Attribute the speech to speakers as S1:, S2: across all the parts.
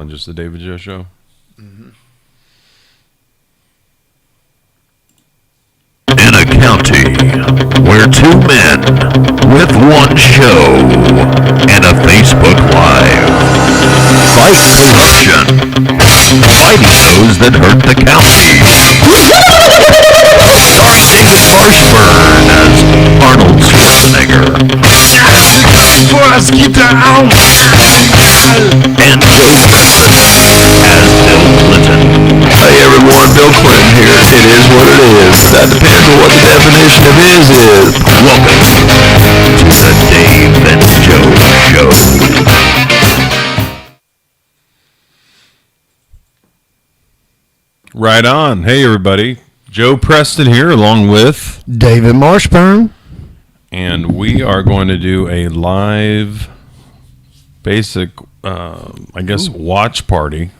S1: On just the David Joe Show?
S2: Mm-hmm.
S3: In a county where two men with one show and a Facebook Live fight corruption, fighting those that hurt the county. Starring David Marshburn as Arnold Schwarzenegger. And Joe Preston as Bill Clinton. Hey everyone, Bill Clinton here. It is what it is. That depends on what the definition of is. Welcome to the Dave and Joe Show.
S1: Right on. Hey everybody. Joe Preston here along with
S2: David Marshburn.
S1: And we are going to do a live basic watch party.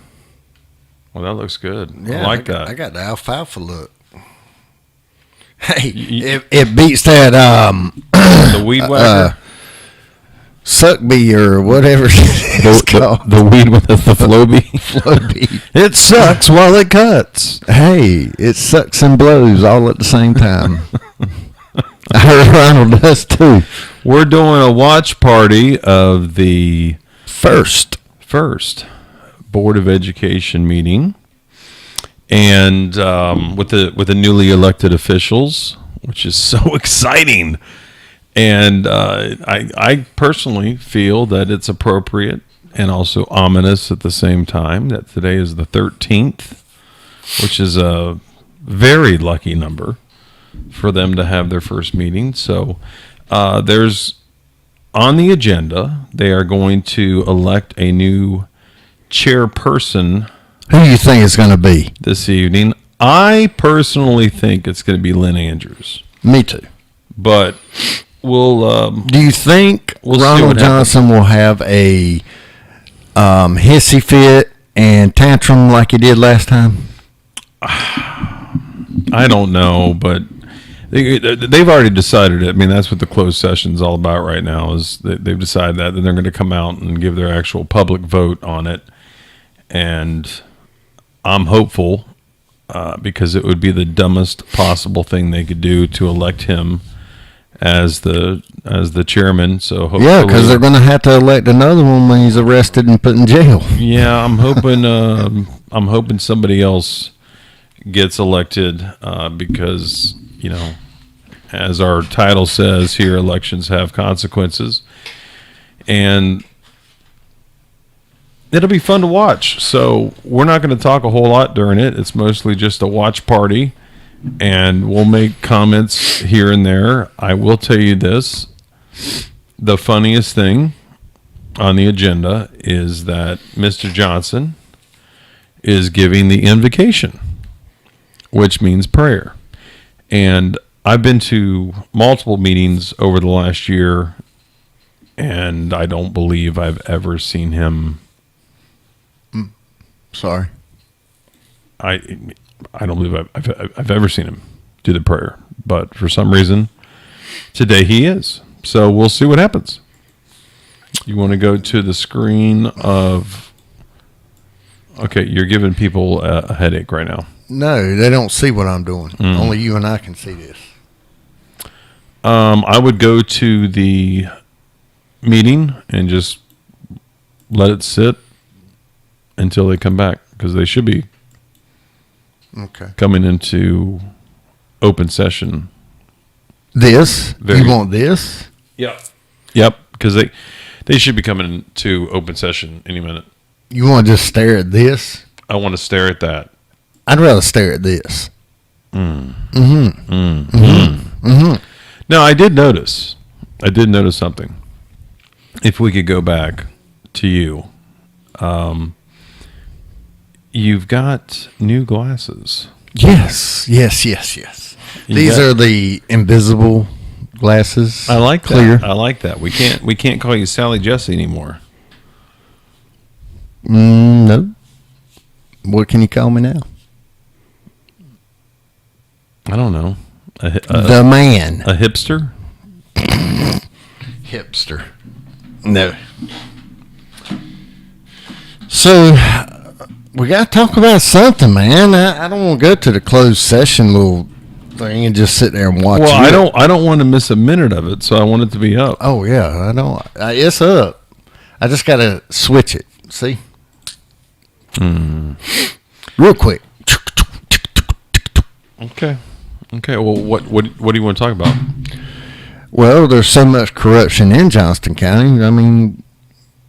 S1: Well, that looks good.
S2: Yeah,
S1: I like that.
S2: I got the alfalfa look. Hey, it beats that
S1: the weed whacker.
S2: Suckbee or whatever it's called.
S1: The weed with the Flowbee.
S2: Flowbee.
S1: It sucks while it cuts.
S2: Hey, it sucks and blows all at the same time. I heard Ronald does too.
S1: We're doing a watch party of the first Board of Education meeting, and with the newly elected officials, which is so exciting. And I personally feel that it's appropriate and also ominous at the same time that today is the 13th, which is a very lucky number for them to have their first meeting. So there's on the agenda, they are going to elect a new chairperson.
S2: Who do you think it's going to be
S1: this evening? I personally think it's going to be Lynn Andrews.
S2: Me too.
S1: But we'll.
S2: Do you think Ronald Johnson will have a hissy fit and tantrum like he did last time?
S1: I don't know, but they've already decided it. I mean, that's what the closed session is all about right now. Is they've decided that, and they're going to come out and give their actual public vote on it. And I'm hopeful because it would be the dumbest possible thing they could do to elect him as the chairman. So hopefully,
S2: yeah, because they're going to have to elect another one when he's arrested and put in jail.
S1: Yeah, I'm hoping somebody else gets elected because, you know, as our title says here, elections have consequences, and it'll be fun to watch. So we're not going to talk a whole lot during it. It's mostly just a watch party, and we'll make comments here and there. I will tell you this. The funniest thing on the agenda is that Mr. Johnson is giving the invocation, which means prayer. And I've been to multiple meetings over the last year, and I don't believe I've ever seen him.
S2: Sorry.
S1: I don't believe I've ever seen him do the prayer, but for some reason today he is. So we'll see what happens. You want to go to the screen of? Okay, you're giving people a headache right now.
S2: No, they don't see what I'm doing. Only you and I can see this.
S1: I would go to the meeting and just let it sit until they come back, because they should be coming into open session.
S2: This? You want this?
S1: Yep, because they should be coming into open session any minute.
S2: You want to just stare at this?
S1: I want to stare at that.
S2: I'd rather stare at this.
S1: Now, I did notice something. If we could go back to you, you've got new glasses.
S2: Yes. These are the invisible glasses.
S1: I like that.
S2: Clear.
S1: I like that. We can't call you Sally Jesse anymore.
S2: No. What can you call me now?
S1: I don't know.
S2: The man.
S1: A hipster?
S2: Hipster. No. So we got to talk about something, man. I don't want to go to the closed session little thing and just sit there and watch.
S1: Well, I don't want to miss a minute of it, so I want it to be up.
S2: Oh yeah, I don't. It's up. I just got to switch it. See, real quick.
S1: Okay. Well, what do you want to talk about?
S2: Well, there's so much corruption in Johnston County. I mean,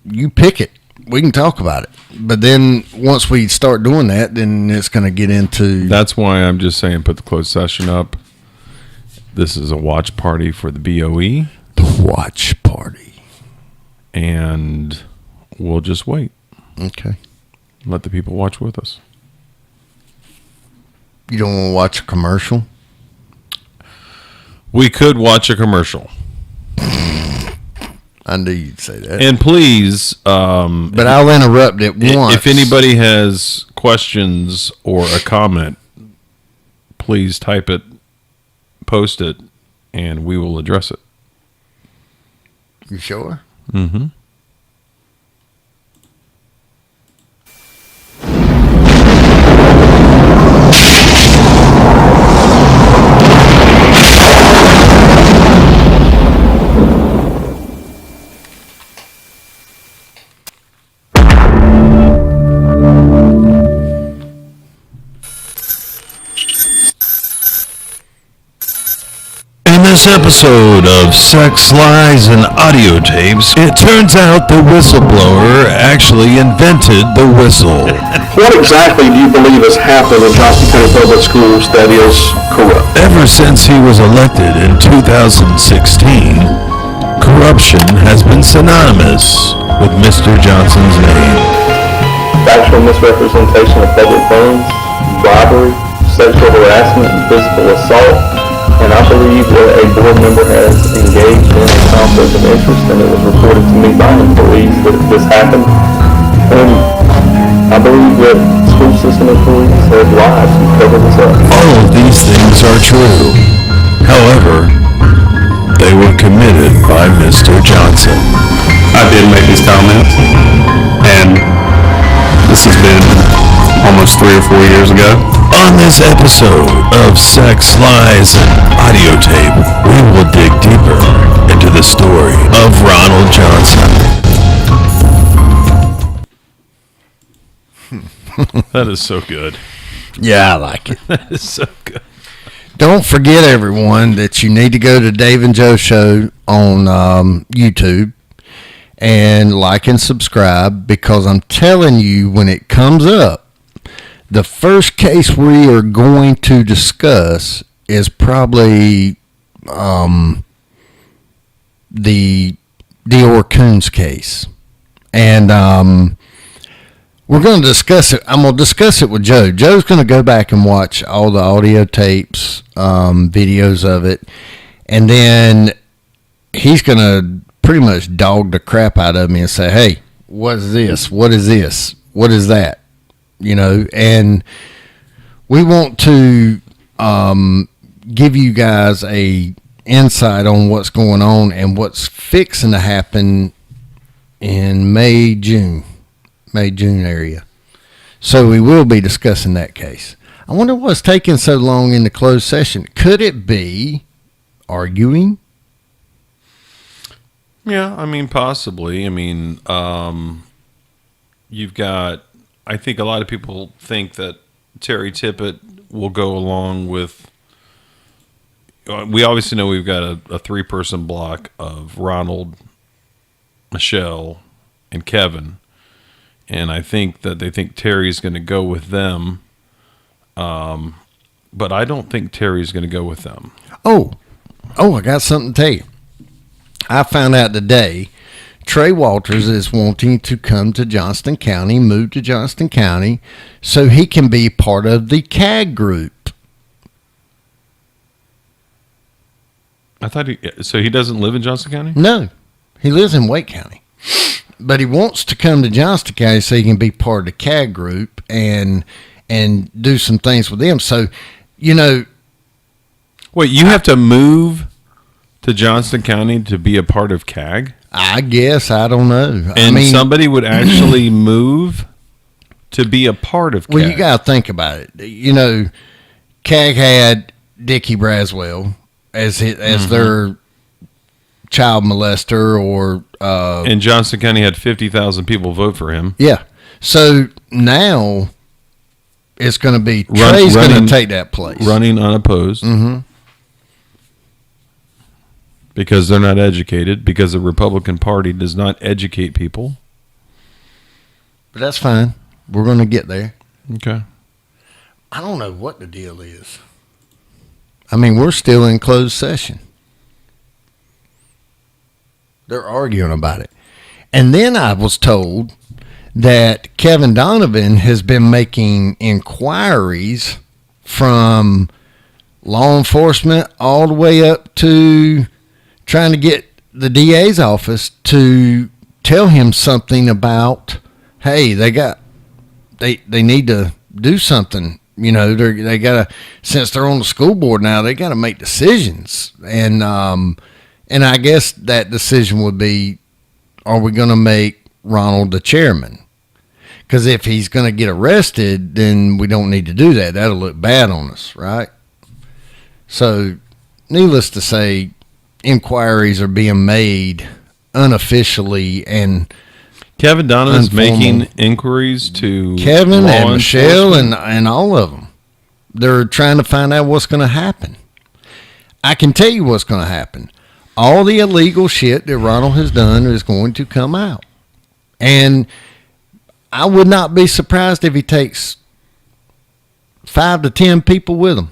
S2: you pick it. We can talk about it. But then once we start doing that, then it's going to get into...
S1: That's why I'm just saying put the closed session up. This is a watch party for the BOE.
S2: The watch party.
S1: And we'll just wait.
S2: Okay.
S1: Let the people watch with us.
S2: You don't want to watch a commercial?
S1: We could watch a commercial.
S2: I knew you'd say that.
S1: And please...
S2: but I'll interrupt it once.
S1: If anybody has questions or a comment, please type it, post it, and we will address it.
S2: You sure?
S1: Mm-hmm. This episode of Sex, Lies, and Audio Tapes, it turns out the whistleblower actually invented the whistle.
S4: What exactly do you believe has happened in Johnston County Public Schools that is corrupt?
S1: Ever since he was elected in 2016, corruption has been synonymous with Mr. Johnson's name.
S4: Factual misrepresentation of public funds, bribery, sexual harassment, and physical assault. And I believe that a board member has engaged in a conflict of interest, and it was reported to me by employees that this happened. And I believe that school system employees have lied to cover this up.
S1: All of these things are true. However, they were committed by Mr. Johnson.
S5: I did make these comments, and this has been almost 3 or 4 years ago.
S1: On this episode of Sex, Lies, and Audio Tape, we will dig deeper into the story of Ronald Johnson. That is so good.
S2: Yeah, I like it.
S1: That is so good.
S2: Don't forget, everyone, that you need to go to Dave and Joe Show on YouTube and like and subscribe, because I'm telling you, when it comes up, the first case we are going to discuss is probably the Dior Coons case. And we're going to discuss it. I'm going to discuss it with Joe. Joe's going to go back and watch all the audio tapes, videos of it. And then he's going to pretty much dog the crap out of me and say, hey, what is this? What is this? What is that? You know, and we want to give you guys a insight on what's going on and what's fixing to happen in May, June area. So we will be discussing that case. I wonder what's taking so long in the closed session. Could it be arguing?
S1: Yeah, I mean, possibly. I mean, you've got... I think a lot of people think that Terry Tippett will go along with... We obviously know we've got a 3-person block of Ronald, Michelle, and Kevin. And I think that they think Terry's going to go with them. But I don't think Terry's going to go with them.
S2: Oh, I got something to tell you. I found out today Trey Walters is wanting to come to Johnston County, move to Johnston County, so he can be part of the CAG group.
S1: I thought he doesn't live in Johnston County?
S2: No, he lives in Wake County. But he wants to come to Johnston County so he can be part of the CAG group and do some things with them. So, you know.
S1: Wait, you have to move to Johnston County to be a part of CAG?
S2: I guess. I don't know.
S1: And somebody would actually move to be a part of CAG.
S2: Well, you got to think about it. You know, CAG had Dickie Braswell as their child molester, or
S1: and Johnson County had 50,000 people vote for him.
S2: yeah. So now it's going to be Trey's going to take that place,
S1: running unopposed.
S2: Mm-hmm.
S1: Because they're not educated, because the Republican Party does not educate people.
S2: But that's fine. We're going to get there.
S1: Okay.
S2: I don't know what the deal is. I mean, we're still in closed session. They're arguing about it. And then I was told that Kevin Donovan has been making inquiries from law enforcement all the way up to trying to get the DA's office to tell him something about, hey, they need to do something. You know, they got to, since they're on the school board now, they got to make decisions. And I guess that decision would be, are we going to make Ronald the chairman? Because if he's going to get arrested, then we don't need to do that. That'll look bad on us, right? So, needless to say, inquiries are being made unofficially, and
S1: Kevin Donovan's
S2: informal.
S1: making inquiries to
S2: Kevin
S1: law
S2: and Michelle
S1: enforcement.
S2: and all of them. They're trying to find out what's going to happen. I can tell you what's going to happen. All the illegal shit that Ronald has done is going to come out. And I would not be surprised if he takes 5 to 10 people with him.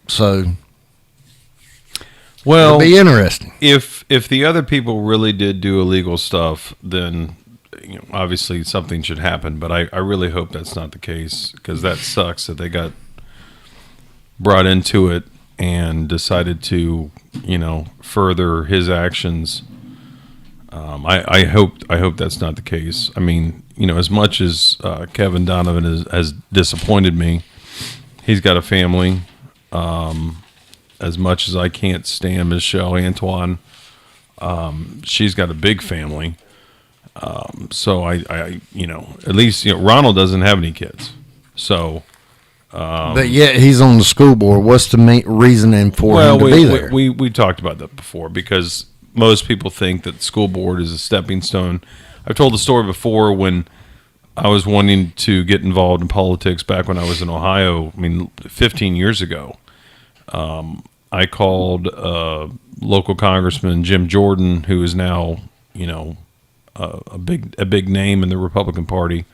S2: So,
S1: Well,
S2: it'll be interesting.
S1: if the other people really did do illegal stuff, then obviously something should happen. But I really hope that's not the case, because that sucks that they got brought into it and decided to further his actions. I hope that's not the case. I mean, as much as Kevin Donovan has disappointed me, he's got a family. As much as I can't stand Michelle Antoine, she's got a big family. So I at least Ronald doesn't have any kids. So,
S2: But yet he's on the school board. What's the main reasoning for him to be there?
S1: we talked about that before, because most people think that the school board is a stepping stone. I've told the story before when I was wanting to get involved in politics back when I was in Ohio. 15 years ago. I called local Congressman Jim Jordan, who is now, a big name in the Republican Party,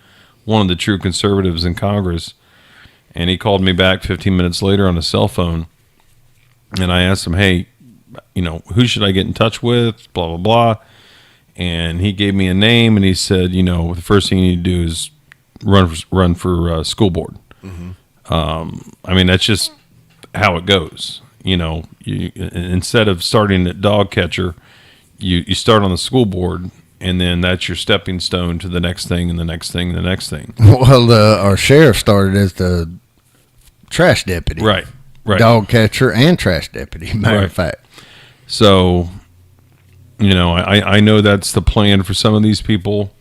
S1: one of the true conservatives in Congress. And he called me back 15 minutes later on a cell phone, and I asked him, hey, who should I get in touch with, blah, blah, blah. And he gave me a name, and he said, the first thing you need to do is run for school board. Mm-hmm. That's just how it goes. You instead of starting at dog catcher, you start on the school board, and then that's your stepping stone to the next thing and the next thing and the next thing.
S2: Well, our sheriff started as the trash deputy.
S1: Right.
S2: Dog catcher and trash deputy, matter of fact.
S1: So, I know that's the plan for some of these people,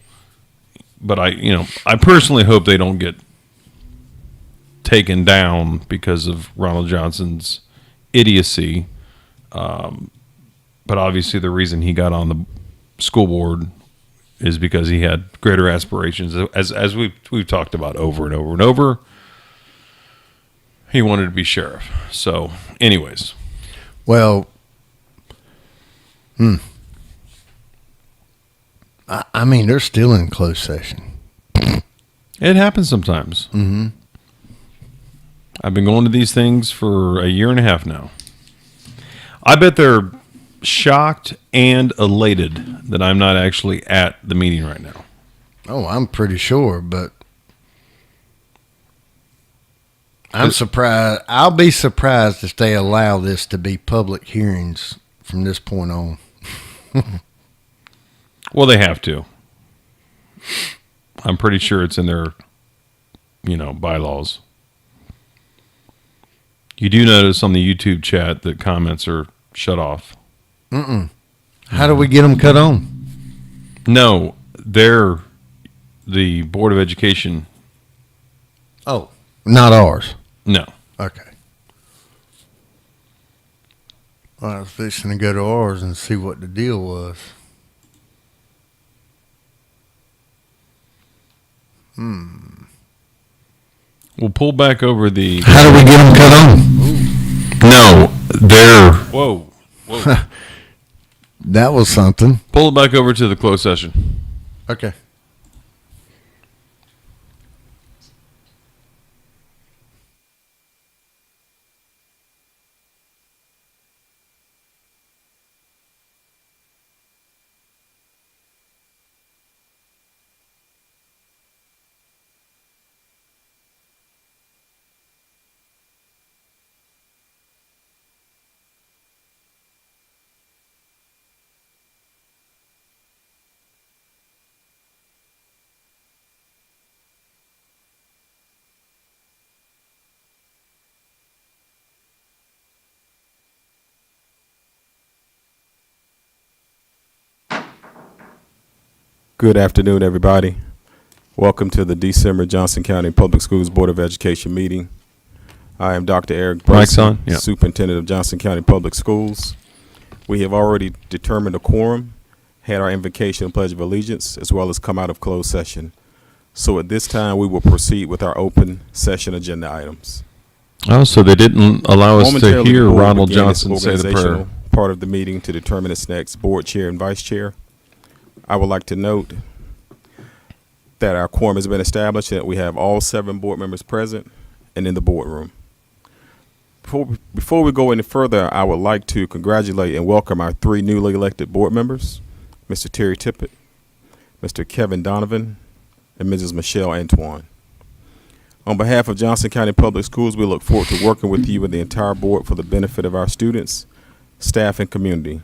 S1: but I personally hope they don't get taken down because of Ronald Johnson's idiocy. But obviously the reason he got on the school board is because he had greater aspirations, as we've talked about over and over and over. He wanted to be sheriff. So, anyways.
S2: Well, they're still in closed session.
S1: It happens sometimes.
S2: Mm-hmm.
S1: I've been going to these things for a year and a half now. I bet they're shocked and elated that I'm not actually at the meeting right now.
S2: Oh, I'm pretty sure, but I'm surprised. I'll be surprised if they allow this to be public hearings from this point on.
S1: Well, they have to. I'm pretty sure it's in their, bylaws. You do notice on the YouTube chat that comments are shut off.
S2: How do we get them cut on?
S1: No, they're the Board of Education.
S2: Oh, not ours.
S1: No.
S2: Okay. I was fixing to go to ours and see what the deal was.
S1: We'll pull back over the.
S2: How do we get them cut on?
S3: No, they're
S1: Whoa. Whoa.
S2: That was something.
S1: Pull it back over to the closed session.
S2: Okay.
S6: Good afternoon, everybody. Welcome to the December Johnson County Public Schools Board of Education meeting. I am Dr. Eric
S1: Mic's
S6: Brunson,
S1: on? Yeah.
S6: Superintendent of Johnson County Public Schools. We have already determined a quorum, had our invocation and pledge of allegiance, as well as come out of closed session. So at this time, we will proceed with our open session agenda items.
S1: Oh, so they didn't allow us to
S6: Momentarily,
S1: hear
S6: the board
S1: Ronald
S6: began its
S1: Johnson say the prayer.
S6: organizational part of the meeting to determine its next board chair and vice chair. I would like to note that our quorum has been established and that we have all 7 board members present and in the boardroom. Before we go any further, I would like to congratulate and welcome our 3 newly elected board members, Mr. Terry Tippett, Mr. Kevin Donovan, and Mrs. Michelle Antoine. On behalf of Johnson County Public Schools, we look forward to working with you and the entire board for the benefit of our students, staff, and community.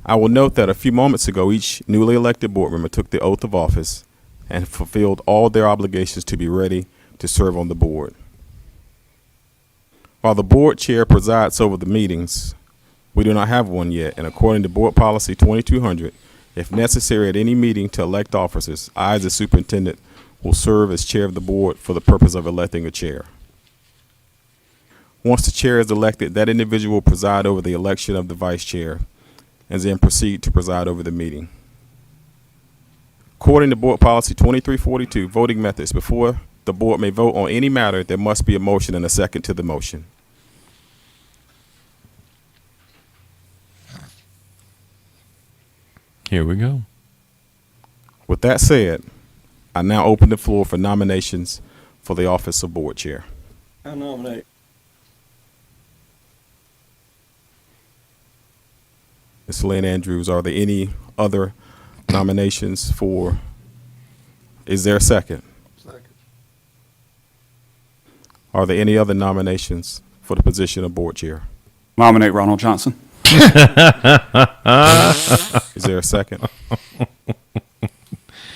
S6: I will note that a few moments ago, each newly elected board member took the oath of office and fulfilled all their obligations to be ready to serve on the board. While the board chair presides over the meetings, we do not have one yet, and according to Board Policy 2200, if necessary at any meeting to elect officers, I, as the superintendent, will serve as chair of the board for the purpose of electing a chair. Once the chair is elected, that individual will preside over the election of the vice chair and then proceed to preside over the meeting. According to Board Policy 2342, voting methods, before the board may vote on any matter, there must be a motion and a second to the motion.
S1: Here we go.
S6: With that said, I now open the floor for nominations for the office of board chair.
S7: I nominate.
S6: Ms. Lynn Andrews, are there any other nominations for, is there a second?
S2: Second.
S6: Are there any other nominations for the position of board chair?
S5: Nominate Ronald Johnson.
S6: Is there a second?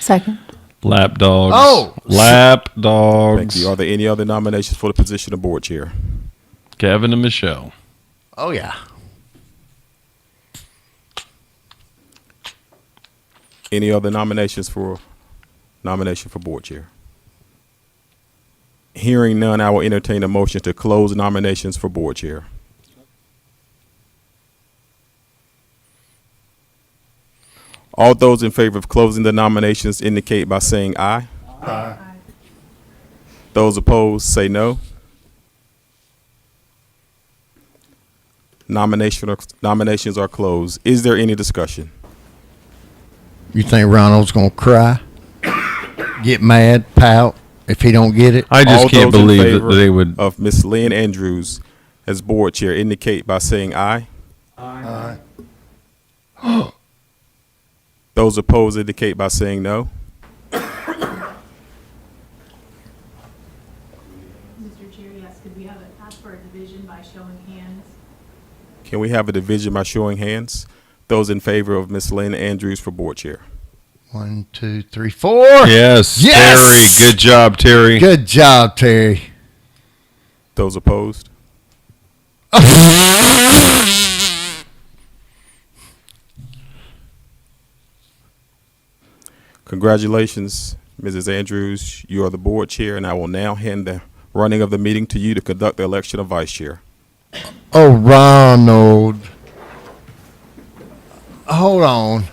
S8: Second.
S1: Lap dogs.
S2: Oh!
S1: Lap dogs.
S6: Thank you. Are there any other nominations for the position of board chair?
S1: Kevin and Michelle.
S2: Oh, yeah.
S6: Any other nominations for board chair? Hearing none, I will entertain a motion to close nominations for board chair. All those in favor of closing the nominations indicate by saying aye. Aye. Those opposed say no. Nominations are closed. Is there any discussion?
S2: You think Ronald's going to cry? Get mad, pout if he don't get it?
S1: I just
S6: All
S1: can't
S6: those in
S1: believe that
S6: favor
S1: they would.
S6: of Miss Lynn Andrews as board chair indicate by saying aye.
S2: Aye.
S6: Those opposed indicate by saying no.
S9: Mr. Chair, yes, could we ask for a division by showing hands?
S6: Can we have a division by showing hands? Those in favor of Miss Lynn Andrews for board chair.
S2: 1, 2, 3, 4.
S1: Yes,
S2: Yes!
S1: Terry. Good job, Terry.
S2: Good job, Terry.
S6: Those opposed? Congratulations, Mrs. Andrews, you are the board chair, and I will now hand the running of the meeting to you to conduct the election of vice chair.
S2: Oh, Ronald. Hold on.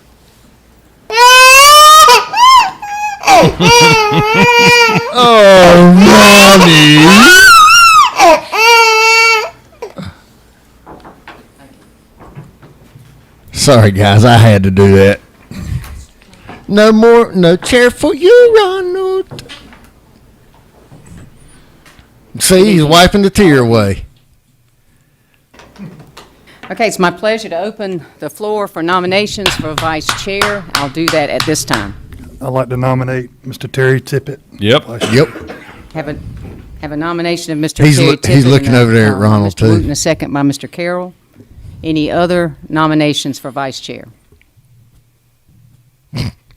S2: Oh, Ronnie. Sorry, guys, I had to do that. No chair for you, Ronald. See, he's wiping the tear away.
S7: Okay, it's my pleasure to open the floor for nominations for vice chair. I'll do that at this time.
S8: I'd like to nominate Mr. Terry Tippett.
S1: Yep.
S2: Yep.
S7: Have a nomination of Mr.
S2: He's
S7: Terry
S2: loo-
S7: Tippett.
S2: he's looking
S7: and,
S2: over there at Ronald,
S7: Mr.
S2: too.
S7: Wooten, a second by Mr. Carroll. Any other nominations for vice chair?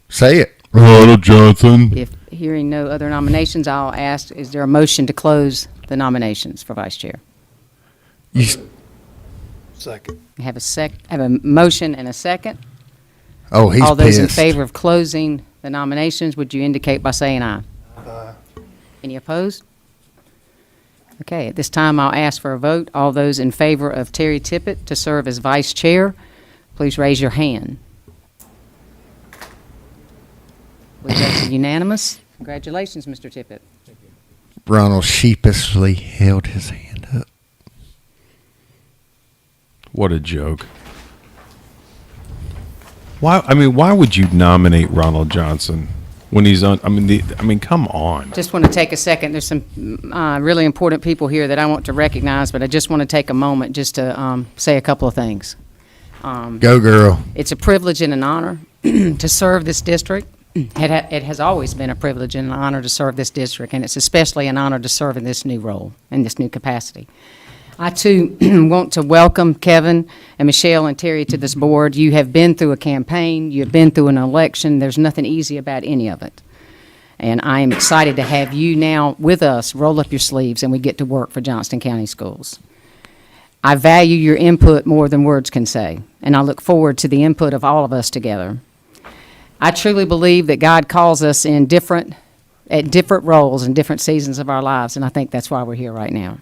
S2: Say it.
S1: Ronald Johnson.
S7: If hearing no other nominations, I'll ask, is there a motion to close the nominations for vice chair?
S2: You, s-
S8: Second.
S7: Have a motion and a second.
S2: oh, he's
S7: All those in
S2: pissed.
S7: favor of closing the nominations, would you indicate by saying aye?
S8: Aye.
S7: Any opposed? Okay, at this time, I'll ask for a vote. All those in favor of Terry Tippett to serve as vice chair, please raise your hand. I believe that's unanimous. Congratulations, Mr. Tippett.
S2: Ronald sheepishly held his hand up.
S1: What a joke. Why would you nominate Ronald Johnson when he's on? Come on.
S7: Just want to take a second. There's some really important people here that I want to recognize, but I just want to take a moment just to say a couple of things.
S2: Go, girl.
S7: It's a privilege and an honor to serve this district. It has always been a privilege and an honor to serve this district, and it's especially an honor to serve in this new role, in this new capacity. I, too, want to welcome Kevin and Michelle and Terry to this board. You have been through a campaign. You have been through an election. There's nothing easy about any of it. And I am excited to have you now with us. Roll up your sleeves, and we get to work for Johnston County Schools. I value your input more than words can say, and I look forward to the input of all of us together. I truly believe that God calls us at different roles in different seasons of our lives, and I think that's why we're here right now.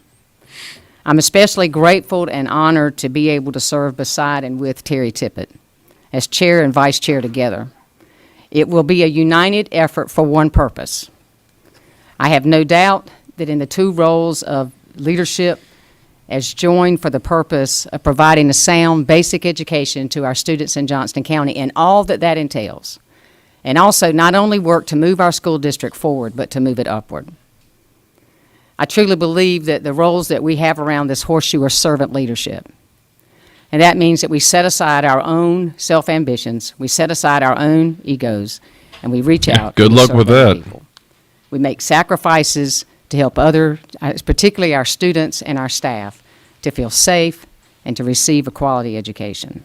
S7: I'm especially grateful and honored to be able to serve beside and with Terry Tippett as chair and vice chair together. It will be a united effort for one purpose. I have no doubt that in the two roles of leadership as joined for the purpose of providing a sound basic education to our students in Johnston County and all that that entails. And also not only work to move our school district forward, but to move it upward. I truly believe that the roles that we have around this horseshoe are servant leadership. And that means that we set aside our own self-ambitions, we set aside our own egos, and we reach out.
S1: good
S7: and we
S1: luck
S7: serve
S1: with
S7: other
S1: that.
S7: people. We make sacrifices to help particularly our students and our staff, to feel safe and to receive a quality education.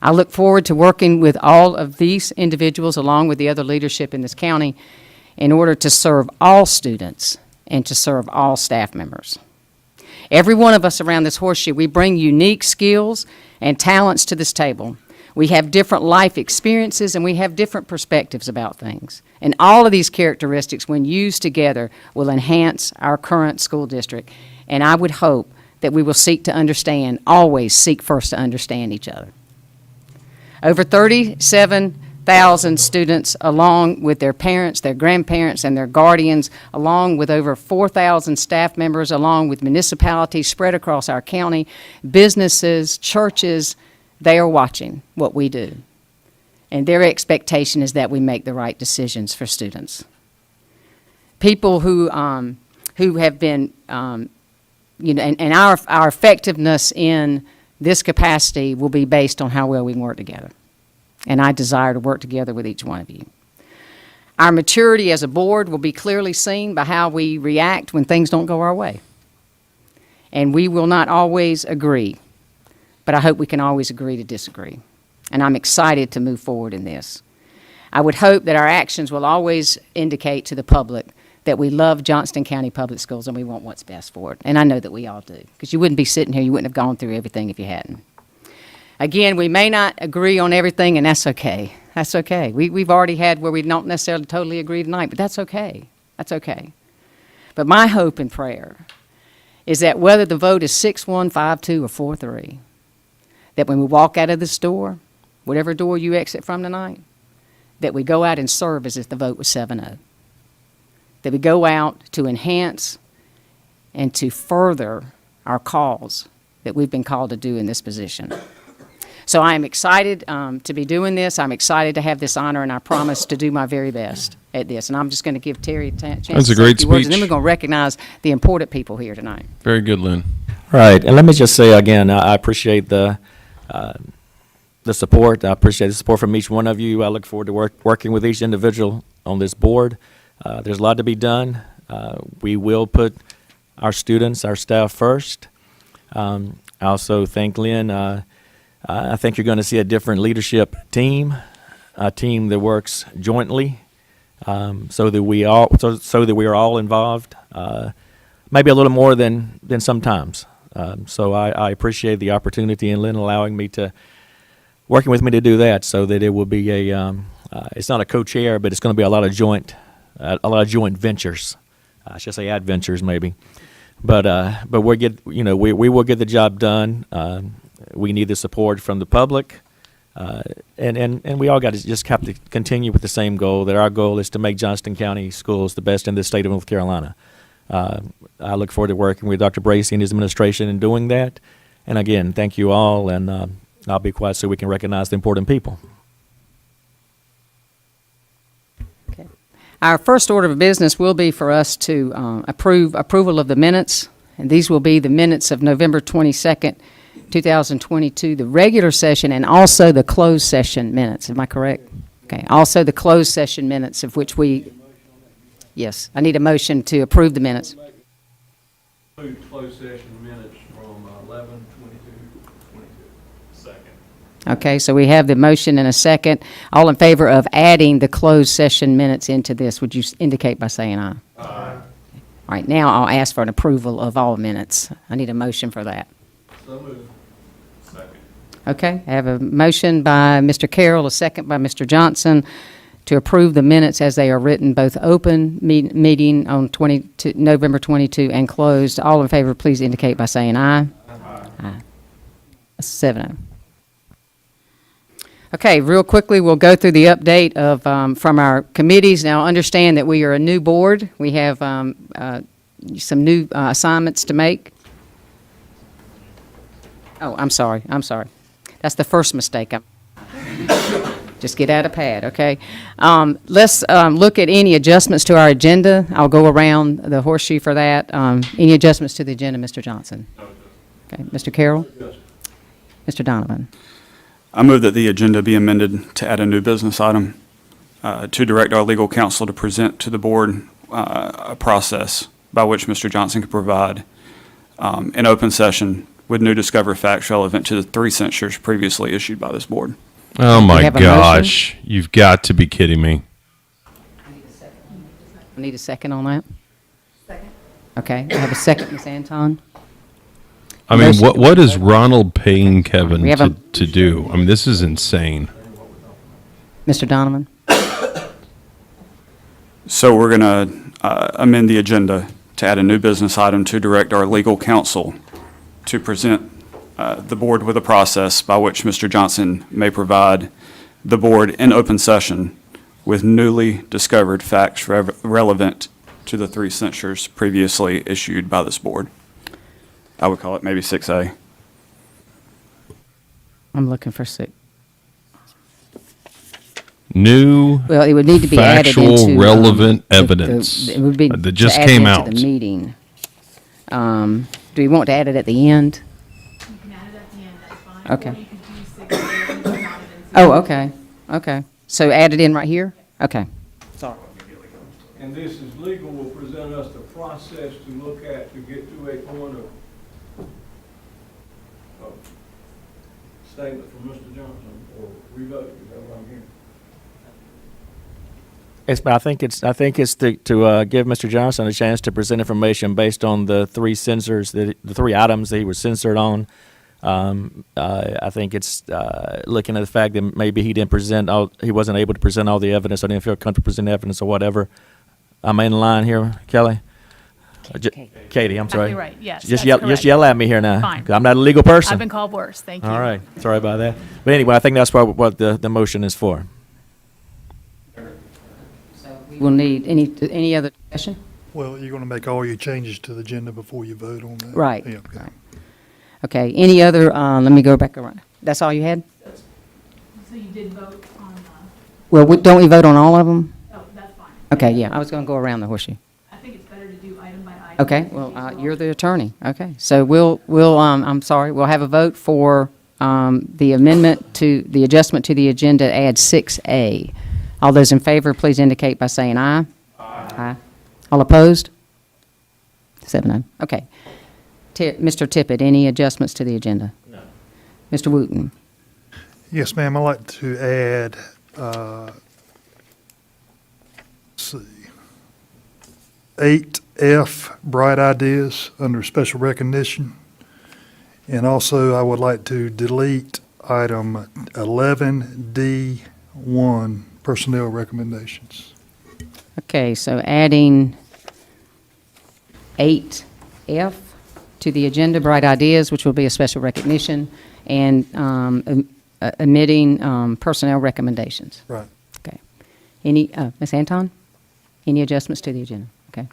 S7: I look forward to working with all of these individuals along with the other leadership in this county in order to serve all students and to serve all staff members. Every one of us around this horseshoe, we bring unique skills and talents to this table. We have different life experiences and we have different perspectives about things. And all of these characteristics, when used together, will enhance our current school district. And I would hope that we will seek to understand, always seek first to understand each other. Over 37,000 students, along with their parents, their grandparents, and their guardians, along with over 4,000 staff members, along with municipalities spread across our county, businesses, churches, they are watching what we do. And their expectation is that we make the right decisions for students. People who have been, and our effectiveness in this capacity will be based on how well we work together. And I desire to work together with each one of you. Our maturity as a board will be clearly seen by how we react when things don't go our way. And we will not always agree, but I hope we can always agree to disagree. And I'm excited to move forward in this. I would hope that our actions will always indicate to the public that we love Johnston County Public Schools and we want what's best for it. And I know that we all do, because you wouldn't be sitting here, you wouldn't have gone through everything if you hadn't. Again, we may not agree on everything, and that's okay. That's okay. We've already had where we don't necessarily totally agree tonight, but that's okay. That's okay. But my hope and prayer is that whether the vote is 6-1, 5-2, or 4-3, that when we walk out of this door, whatever door you exit from tonight, that we go out and serve as if the vote was 7-0. That we go out to enhance and to further our cause that we've been called to do in this position. So I am excited to be doing this. I'm excited to have this honor, and I promise to do my very best at this. And I'm just going to give Terry a chance
S1: That's
S7: to
S1: a
S7: say
S1: great
S7: few words, and then
S1: speech.
S7: we're going to recognize the important people here tonight.
S1: Very good, Lynn.
S10: Right, and let me just say again, I appreciate the support. I appreciate the support from each one of you. I look forward to working with each individual on this board. There's a lot to be done. We will put our students, our staff first. I also thank Lynn. I think you're going to see a different leadership team, a team that works jointly, so that we are all involved. Maybe a little more than sometimes. So I appreciate the opportunity and Lynn allowing me to working with me to do that, so that it will be it's not a co-chair, but it's going to be a lot of joint ventures. I should say adventures maybe, but we will get the job done. We need the support from the public, and we all got to just have to continue with the same goal. That our goal is to make Johnston County schools the best in the state of North Carolina. I look forward to working with Dr. Bracey and his administration in doing that. And again, thank you all, and I'll be quiet so we can recognize the important people.
S7: Okay. Our first order of business will be for us to approval of the minutes, and these will be the minutes of November 22nd, 2022, the regular session, and also the closed session minutes. Am I correct? Okay. Also the closed session minutes, of which yes, I need a motion to approve the minutes.
S11: Closed session minutes from 11/22/22. Second.
S7: Okay, so we have the motion and a second. All in favor of adding the closed session minutes into this, would you indicate by saying aye? Aye. All right, now I'll ask for an approval of all minutes. I need a motion for that.
S11: So moved. Second.
S7: Okay, I have a motion by Mr. Carroll, a second by Mr. Johnson, to approve the minutes as they are written, both open meeting on November 22 and closed. All in favor, please indicate by saying aye. Aye. 7-0. Okay, real quickly, we'll go through the update of from our committees. Now, understand that we are a new board. We have some new assignments to make. Oh, I'm sorry. That's the first mistake. Just get out a pad, okay? Let's look at any adjustments to our agenda. I'll go around the horseshoe for that. Any adjustments to the agenda, Mr. Johnson? Okay, Mr. Carroll?
S11: Yes.
S7: Mr. Donovan?
S5: I move that the agenda be amended to add a new business item to direct our legal counsel to present to the board a process by which Mr. Johnson could provide an open session with new discovered facts relevant to the 3 censures previously issued by this board.
S1: Oh my
S7: have a
S1: gosh. You've got to be kidding me.
S7: I need a second on that. Second. Okay, I have a second, Ms. Anton.
S1: I mean,
S7: Motion-
S1: what is Ronald paying Kevin
S7: We have
S1: to do? I mean, this is insane.
S7: Mr. Donovan?
S5: So we're going to amend the agenda to add a new business item to direct our legal counsel to present the board with a process by which Mr. Johnson may provide the board in open session with newly discovered facts relevant to the 3 censures previously issued by this board. I would call it maybe 6A.
S7: I'm looking for six.
S1: New
S7: Well, it would need to be added into.
S1: factual relevant evidence
S7: It would be.
S1: that just
S7: to add
S1: came
S7: into
S1: out.
S7: the meeting. Do you want to add it at the end?
S9: You can add it at the end, that's fine.
S7: Okay.
S9: Or you could do 6A and Mr. Donovan's.
S7: Oh, okay. So add it in right here? Okay.
S11: And this is legal will present us the process to look at to get to a point of statement from Mr. Johnson or revote. Is that what I'm hearing?
S10: I think it's to give Mr. Johnson a chance to present information based on the 3 censors, the 3 items that he was censored on, I think it's looking at the fact that maybe he wasn't able to present all the evidence, or didn't feel comfortable presenting evidence or whatever. Am I in line here, Kelly? Katie, I'm sorry.
S9: Exactly right, yes,
S10: Just
S9: that's
S10: yell,
S9: correct.
S10: just yell at me here now.
S9: Fine.
S10: 'Cause I'm not a legal person.
S9: I've been called worse, thank you.
S10: All right, sorry about that. But anyway, I think that's what the motion is for.
S7: We'll need any other discussion?
S8: Well, you're going to make all your changes to the agenda before you vote on that?
S7: Right.
S8: Yeah, okay.
S7: Right. Okay, any other, let me go back around. That's all you had?
S9: So you did vote on,
S7: Well, don't we vote on all of them?
S9: oh, that's fine.
S7: Okay, yeah, I was going to go around the horseshoe.
S9: I think it's better to do item by item.
S7: Okay, well, you're the attorney. Okay, so we'll have a vote for the amendment to, the adjustment to the agenda to add 6A. All those in favor, please indicate by saying aye. Aye. All opposed? 7-0. Okay. Mr. Tippett, any adjustments to the agenda? No. Mr. Wooten?
S8: Yes, ma'am, I'd like to add, let's see, 8F, Bright Ideas, under special recognition. And also, I would like to delete item 11D1, personnel recommendations.
S7: Okay, so adding 8F to the agenda, Bright Ideas, which will be a special recognition, and omitting personnel recommendations.
S8: Right.
S7: Okay. Any, Ms. Anton? Any adjustments to the agenda? Okay.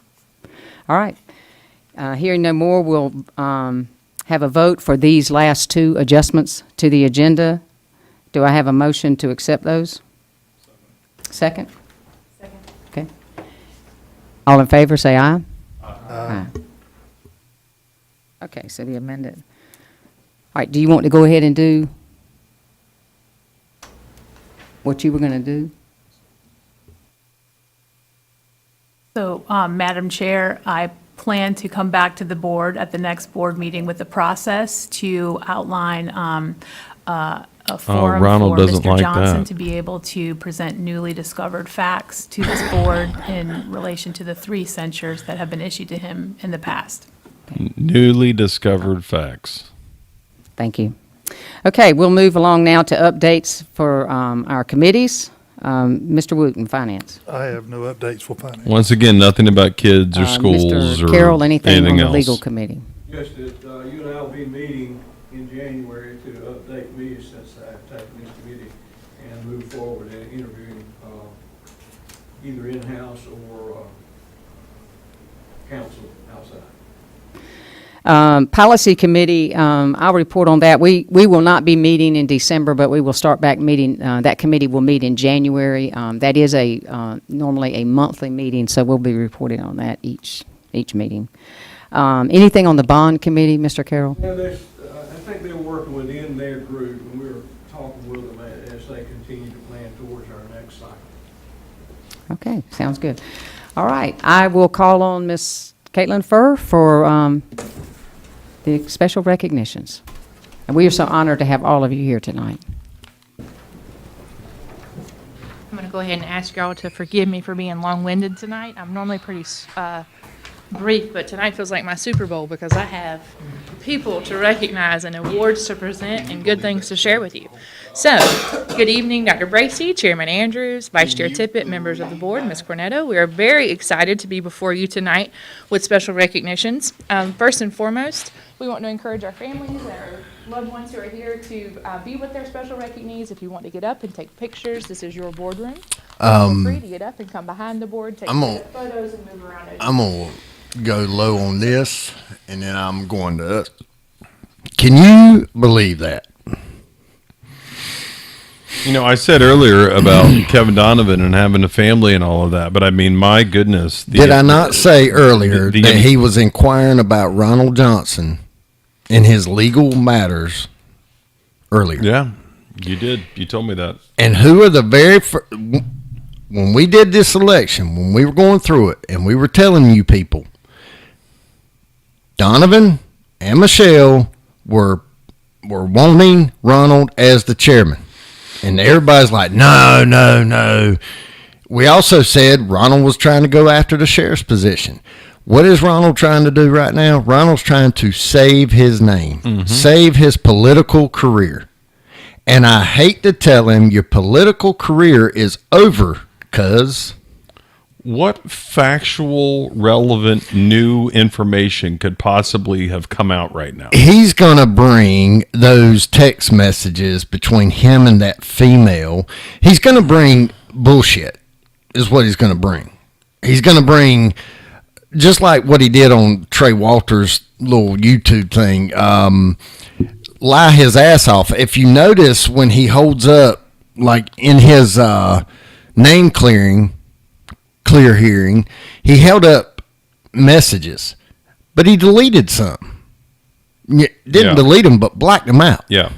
S7: All right. Hearing no more, we'll have a vote for these last two adjustments to the agenda. Do I have a motion to accept those? Second?
S9: Second.
S7: Okay. All in favor, say aye. Aye. Okay, so the amended. All right, do you want to go ahead and do what you were going to do?
S9: So, Madam Chair, I plan to come back to the board at the next board meeting with the process to outline a forum
S1: Ronald
S9: for
S1: doesn't
S9: Mr.
S1: like
S9: Johnson
S1: that.
S9: to be able to present newly discovered facts to this board in relation to the 3 censures that have been issued to him in the past.
S1: Newly discovered facts.
S7: Thank you. Okay, we'll move along now to updates for our committees. Mr. Wooten, Finance.
S8: I have no updates for finance.
S1: Once again, nothing about kids or schools
S7: Mr.
S1: or
S7: Carroll, anything on the
S1: else.
S7: legal committee?
S11: Yes, that you and I will be meeting in January to update me since I've taken this committee and move forward in interviewing either in-house or counsel outside.
S7: Policy committee, I'll report on that. We will not be meeting in December, but we will start back meeting, that committee will meet in January. That is normally a monthly meeting, so we'll be reporting on that each meeting. Anything on the bond committee, Mr. Carroll?
S11: Yeah, I think they're working within their group, and we're talking with them as they continue to plan towards our next cycle.
S7: Okay, sounds good. All right, I will call on Ms. Caitlin Furr for the special recognitions. And we are so honored to have all of you here tonight.
S12: I'm going to go ahead and ask y'all to forgive me for being long-winded tonight. I'm normally pretty brief, but tonight feels like my Super Bowl because I have people to recognize and awards to present and good things to share with you. So, good evening, Dr. Bracey, Chairman Andrews, Vice Chair Tippett, members of the board, Ms. Cornetto. We are very excited to be before you tonight with special recognitions. First and foremost, we want to encourage our families and our loved ones who are here to be with their special recognees. If you want to get up and take pictures, this is your boardroom. Feel free to get up and come behind the board, take photos, and move around.
S2: I'm going to go low on this, and then I'm going to. Can you believe that?
S1: You know, I said earlier about Kevin Donovan and having a family and all of that, but I mean, my goodness.
S2: Did I not say earlier that he was inquiring about Ronald Johnson and his legal matters earlier?
S1: Yeah, you did. You told me that.
S2: And who are the very first, when we did this election, when we were going through it, and we were telling you people, Donovan and Michelle were wanting Ronald as the chairman. And everybody's like, no, no, no. We also said Ronald was trying to go after the sheriff's position. What is Ronald trying to do right now? Ronald's trying to save his name, save his political career. And I hate to tell him your political career is over, cuz.
S1: What factual, relevant, new information could possibly have come out right now?
S2: He's going to bring those text messages between him and that female. He's going to bring bullshit, is what he's going to bring. He's going to bring, just like what he did on Trey Walters' little YouTube thing, lie his ass off. If you notice when he holds up, like in his name clear hearing, he held up messages, but he deleted some. Didn't delete them, but blacked them out.
S1: Yeah.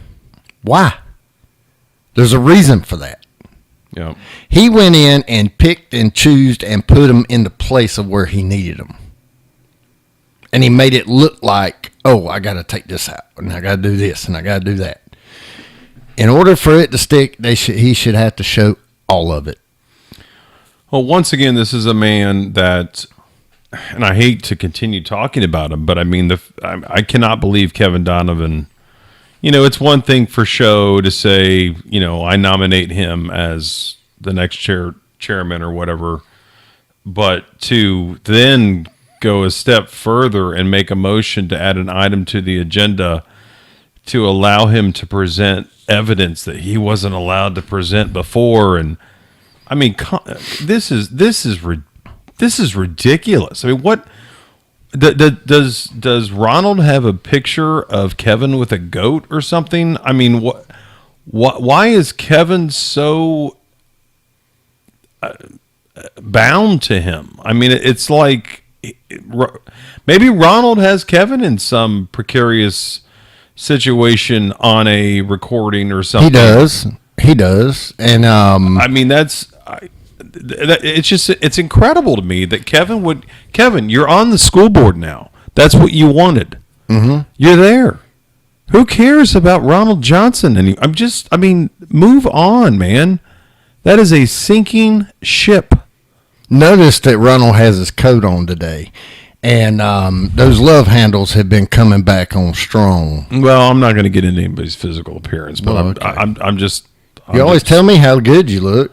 S2: Why? There's a reason for that.
S1: Yeah.
S2: He went in and picked and chose and put them in the place of where he needed them. And he made it look like, oh, I got to take this out, and I got to do this, and I got to do that. In order for it to stick, he should have to show all of it.
S1: Well, once again, this is a man that, and I hate to continue talking about him, but I mean, I cannot believe Kevin Donovan. You know, it's one thing for show to say, you know, I nominate him as the next chairman or whatever, but to then go a step further and make a motion to add an item to the agenda to allow him to present evidence that he wasn't allowed to present before. And I mean, this is ridiculous. I mean, what does Ronald have a picture of Kevin with a goat or something? I mean, why is Kevin so bound to him? I mean, it's like maybe Ronald has Kevin in some precarious situation on a recording or something.
S2: He does. And
S1: I mean, it's incredible to me that Kevin, you're on the school board now. That's what you wanted.
S2: Mm-hmm.
S1: You're there. Who cares about Ronald Johnson? Move on, man. That is a sinking ship.
S2: Notice that Ronald has his coat on today. And those love handles have been coming back on strong.
S1: Well, I'm not going to get into anybody's physical appearance, but I'm just.
S2: You always tell me how good you look.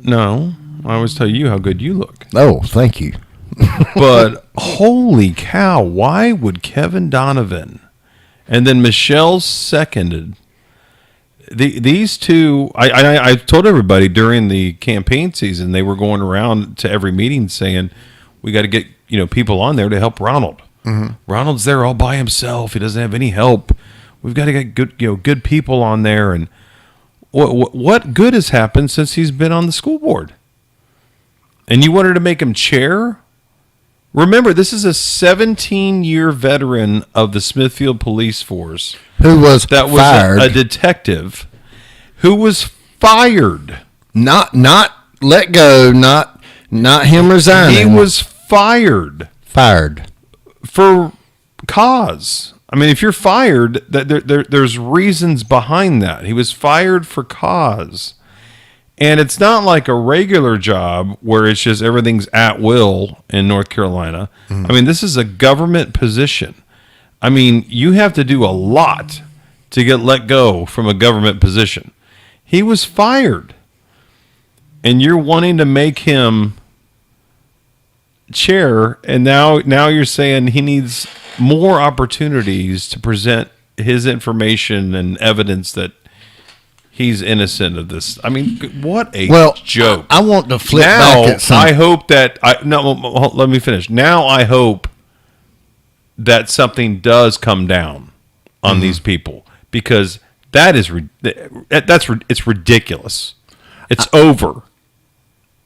S1: No, I always tell you how good you look.
S2: Oh, thank you.
S1: But holy cow, why would Kevin Donovan and then Michelle seconded these two? I told everybody during the campaign season, they were going around to every meeting saying, we got to get people on there to help Ronald.
S2: Mm-hmm.
S1: Ronald's there all by himself. He doesn't have any help. We've got to get good people on there. And what good has happened since he's been on the school board? And you wanted to make him chair? Remember, this is a 17-year veteran of the Smithfield Police Force
S2: who was
S1: fired. A detective who was fired.
S2: Not let go. Not him resigning.
S1: He was fired.
S2: Fired
S1: for cause. I mean, if you're fired, there's reasons behind that. He was fired for cause. And it's not like a regular job where it's just everything's at will in North Carolina. Mm-hmm. I mean, this is a government position. I mean, you have to do a lot to get let go from a government position. He was fired. And you're wanting to make him chair, and now you're saying he needs more opportunities to present his information and evidence that he's innocent of this. I mean, what a joke.
S2: I want to flip back at something.
S1: I hope that let me finish. Now I hope that something does come down on these people, because it's ridiculous. It's over.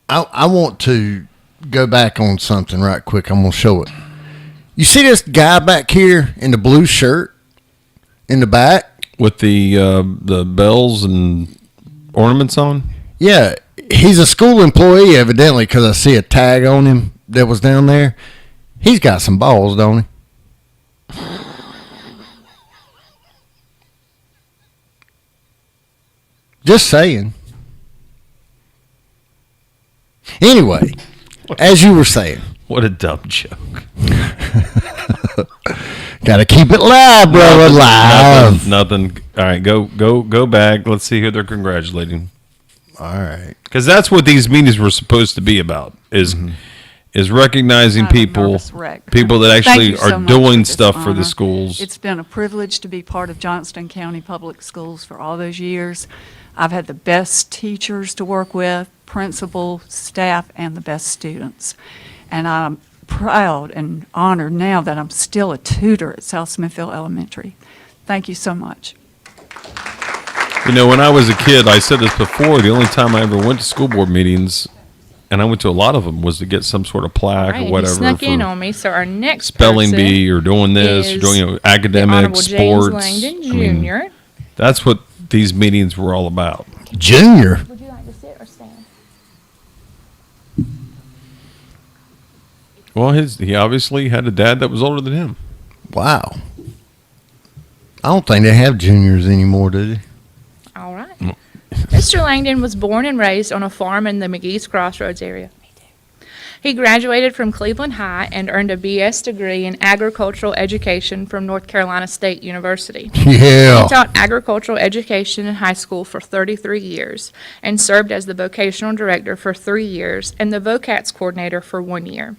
S2: I want to go back on something right quick. I'm going to show it. You see this guy back here in the blue shirt in the back?
S1: With the bells and ornaments on?
S2: Yeah. He's a school employee, evidently, because I see a tag on him that was down there. He's got some balls, don't he? Just saying. Anyway, as you were saying.
S1: What a dumb joke.
S2: Got to keep it live, brother, live.
S1: Nothing. All right, go back. Let's see who they're congratulating.
S2: All right.
S1: Because that's what these meetings were supposed to be about, is recognizing
S13: I'm a
S1: people
S13: nervous wreck.
S1: that
S13: Thank
S1: actually
S13: you so
S1: are
S13: much
S1: doing
S13: for this
S1: stuff for the
S13: honor.
S1: schools.
S13: It's been a privilege to be part of Johnston County Public Schools for all those years. I've had the best teachers to work with, principal, staff, and the best students. And I'm proud and honored now that I'm still a tutor at South Smithfield Elementary. Thank you so much.
S1: You know, when I was a kid, I said this before, the only time I ever went to school board meetings, and I went to a lot of them, was to get some sort of plaque
S12: Right,
S1: or
S12: you
S1: whatever
S12: snuck in
S1: for
S12: on me. So our next
S1: spelling
S12: person
S1: bee or doing this or
S12: is
S1: doing
S12: the
S1: academic,
S12: Honorable James
S1: sports.
S12: Langdon
S1: I mean,
S12: Jr.
S1: that's what these meetings were all about.
S2: Junior.
S12: Would you like to sit or stand?
S1: Well, he obviously had a dad that was older than him.
S2: Wow. I don't think they have juniors anymore, do they?
S12: All right. Mr. Langdon was born and raised on a farm in the McGee's Crossroads area. He graduated from Cleveland High and earned a BS degree in agricultural education from North Carolina State University.
S2: Yeah.
S12: He taught agricultural education in high school for 33 years and served as the vocational director for 3 years and the VOCATS coordinator for 1 year.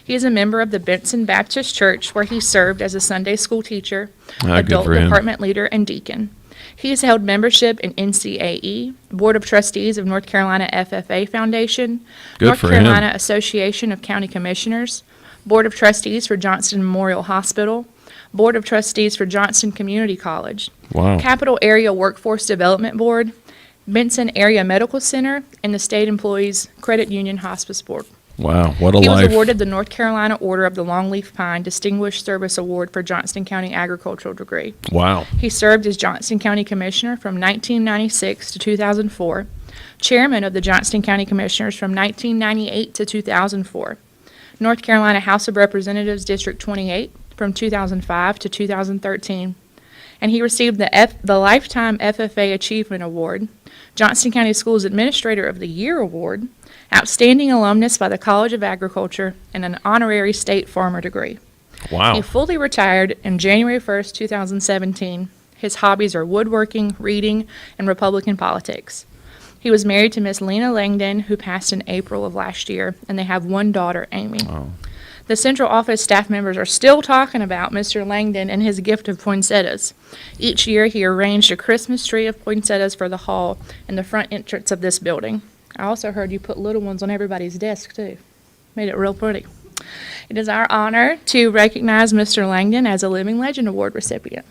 S12: He is a member of the Benson Baptist Church, where he served as a Sunday school teacher,
S1: Good
S12: adult
S1: for him.
S12: department leader, and deacon. He has held membership in NCAE, Board of Trustees of North Carolina FFA Foundation,
S1: Good
S12: North
S1: for him.
S12: Carolina Association of County Commissioners, Board of Trustees for Johnston Memorial Hospital, Board of Trustees for Johnston Community College,
S1: Wow.
S12: Capital Area Workforce Development Board, Benson Area Medical Center, and the State Employees Credit Union Hospice Board.
S1: Wow, what a
S12: He
S1: life.
S12: was awarded the North Carolina Order of the Longleaf Pine Distinguished Service Award for Johnston County Agricultural degree.
S1: Wow.
S12: He served as Johnston County Commissioner from 1996 to 2004, Chairman of the Johnston County Commissioners from 1998 to 2004, North Carolina House of Representatives District 28 from 2005 to 2013, and he received the Lifetime FFA Achievement Award, Johnston County Schools Administrator of the Year Award, Outstanding Alumnus by the College of Agriculture, and an honorary state farmer degree.
S1: Wow.
S12: He fully retired on January 1st, 2017. His hobbies are woodworking, reading, and Republican politics. He was married to Miss Lena Langdon, who passed in April of last year, and they have one daughter, Amy.
S1: Oh.
S12: The central office staff members are still talking about Mr. Langdon and his gift of poinsettias. Each year, he arranged a Christmas tree of poinsettias for the hall and the front entrance of this building. I also heard you put little ones on everybody's desk, too. Made it real pretty. It is our honor to recognize Mr. Langdon as a Living Legend Award recipient.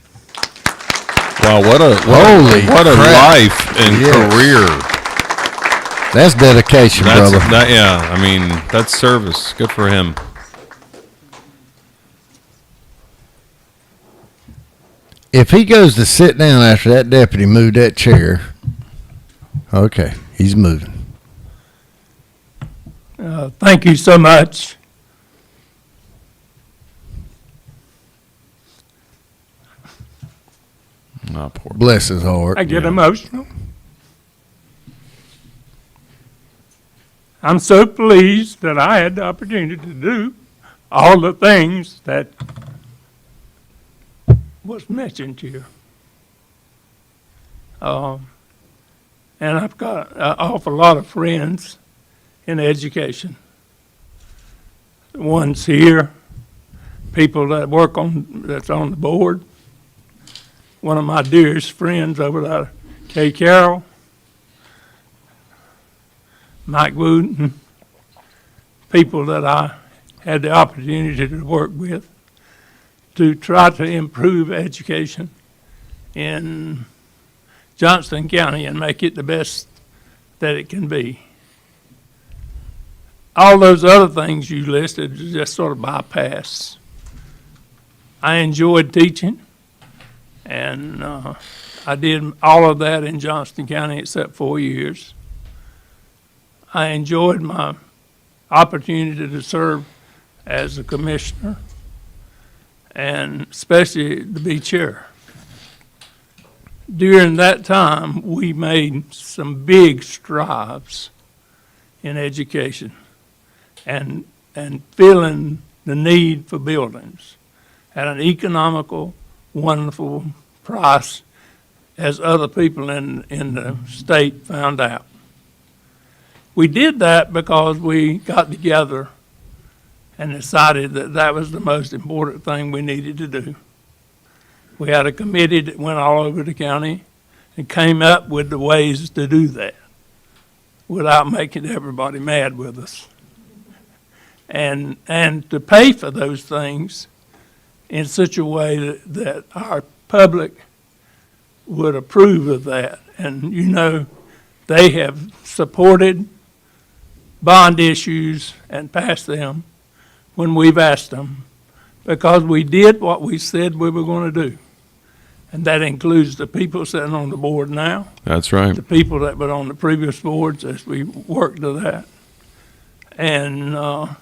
S1: Wow, what a
S2: Holy
S1: what a
S2: crap.
S1: life and
S2: Yes.
S1: career.
S2: That's dedication, brother.
S1: Yeah, I mean, that's service. Good for him.
S2: If he goes to sit down after that deputy moved that chair, okay, he's moving.
S11: Thank you so much.
S1: Oh, poor.
S2: Bless his heart.
S11: I get
S1: Yeah.
S11: emotional. I'm so pleased that I had the opportunity to do all the things that was mentioned here. And I've got an awful lot of friends in education. Ones here, people that work that's on the board. One of my dearest friends over there, Kay Carroll, Mike Wooten, people that I had the opportunity to work with to try to improve education in Johnston County and make it the best that it can be. All those other things you listed just sort of bypass. I enjoyed teaching, and I did all of that in Johnston County except 4 years. I enjoyed my opportunity to serve as a commissioner, and especially to be chair. During that time, we made some big strides in education. And and filling the need for buildings at an economical, wonderful price, as other people in the state found out. We did that because we got together and decided that that was the most important thing we needed to do. We had a committee that went all over the county and came up with the ways to do that without making everybody mad with us. And to pay for those things in such a way that our public would approve of that. And you know, they have supported bond issues and passed them when we've asked them, because we did what we said we were going to do. And that includes the people sitting on the board now,
S1: That's right.
S11: the people that were on the previous boards as we worked to that. And all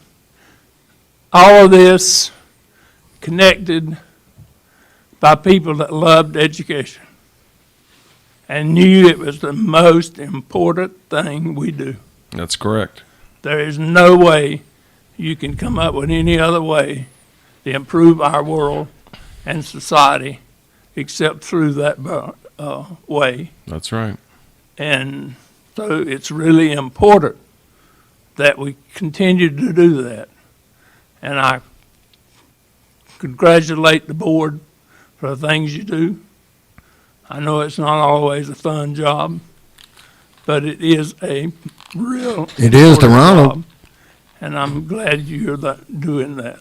S11: of this connected by people that loved education and knew it was the most important thing we do.
S1: That's correct.
S11: There is no way you can come up with any other way to improve our world and society except through that way.
S1: That's right.
S11: And so it's really important that we continue to do that. And I congratulate the board for the things you do. I know it's not always a fun job, but it is a real
S2: It is to
S11: important
S2: Ronald.
S11: job, and I'm glad you're doing that.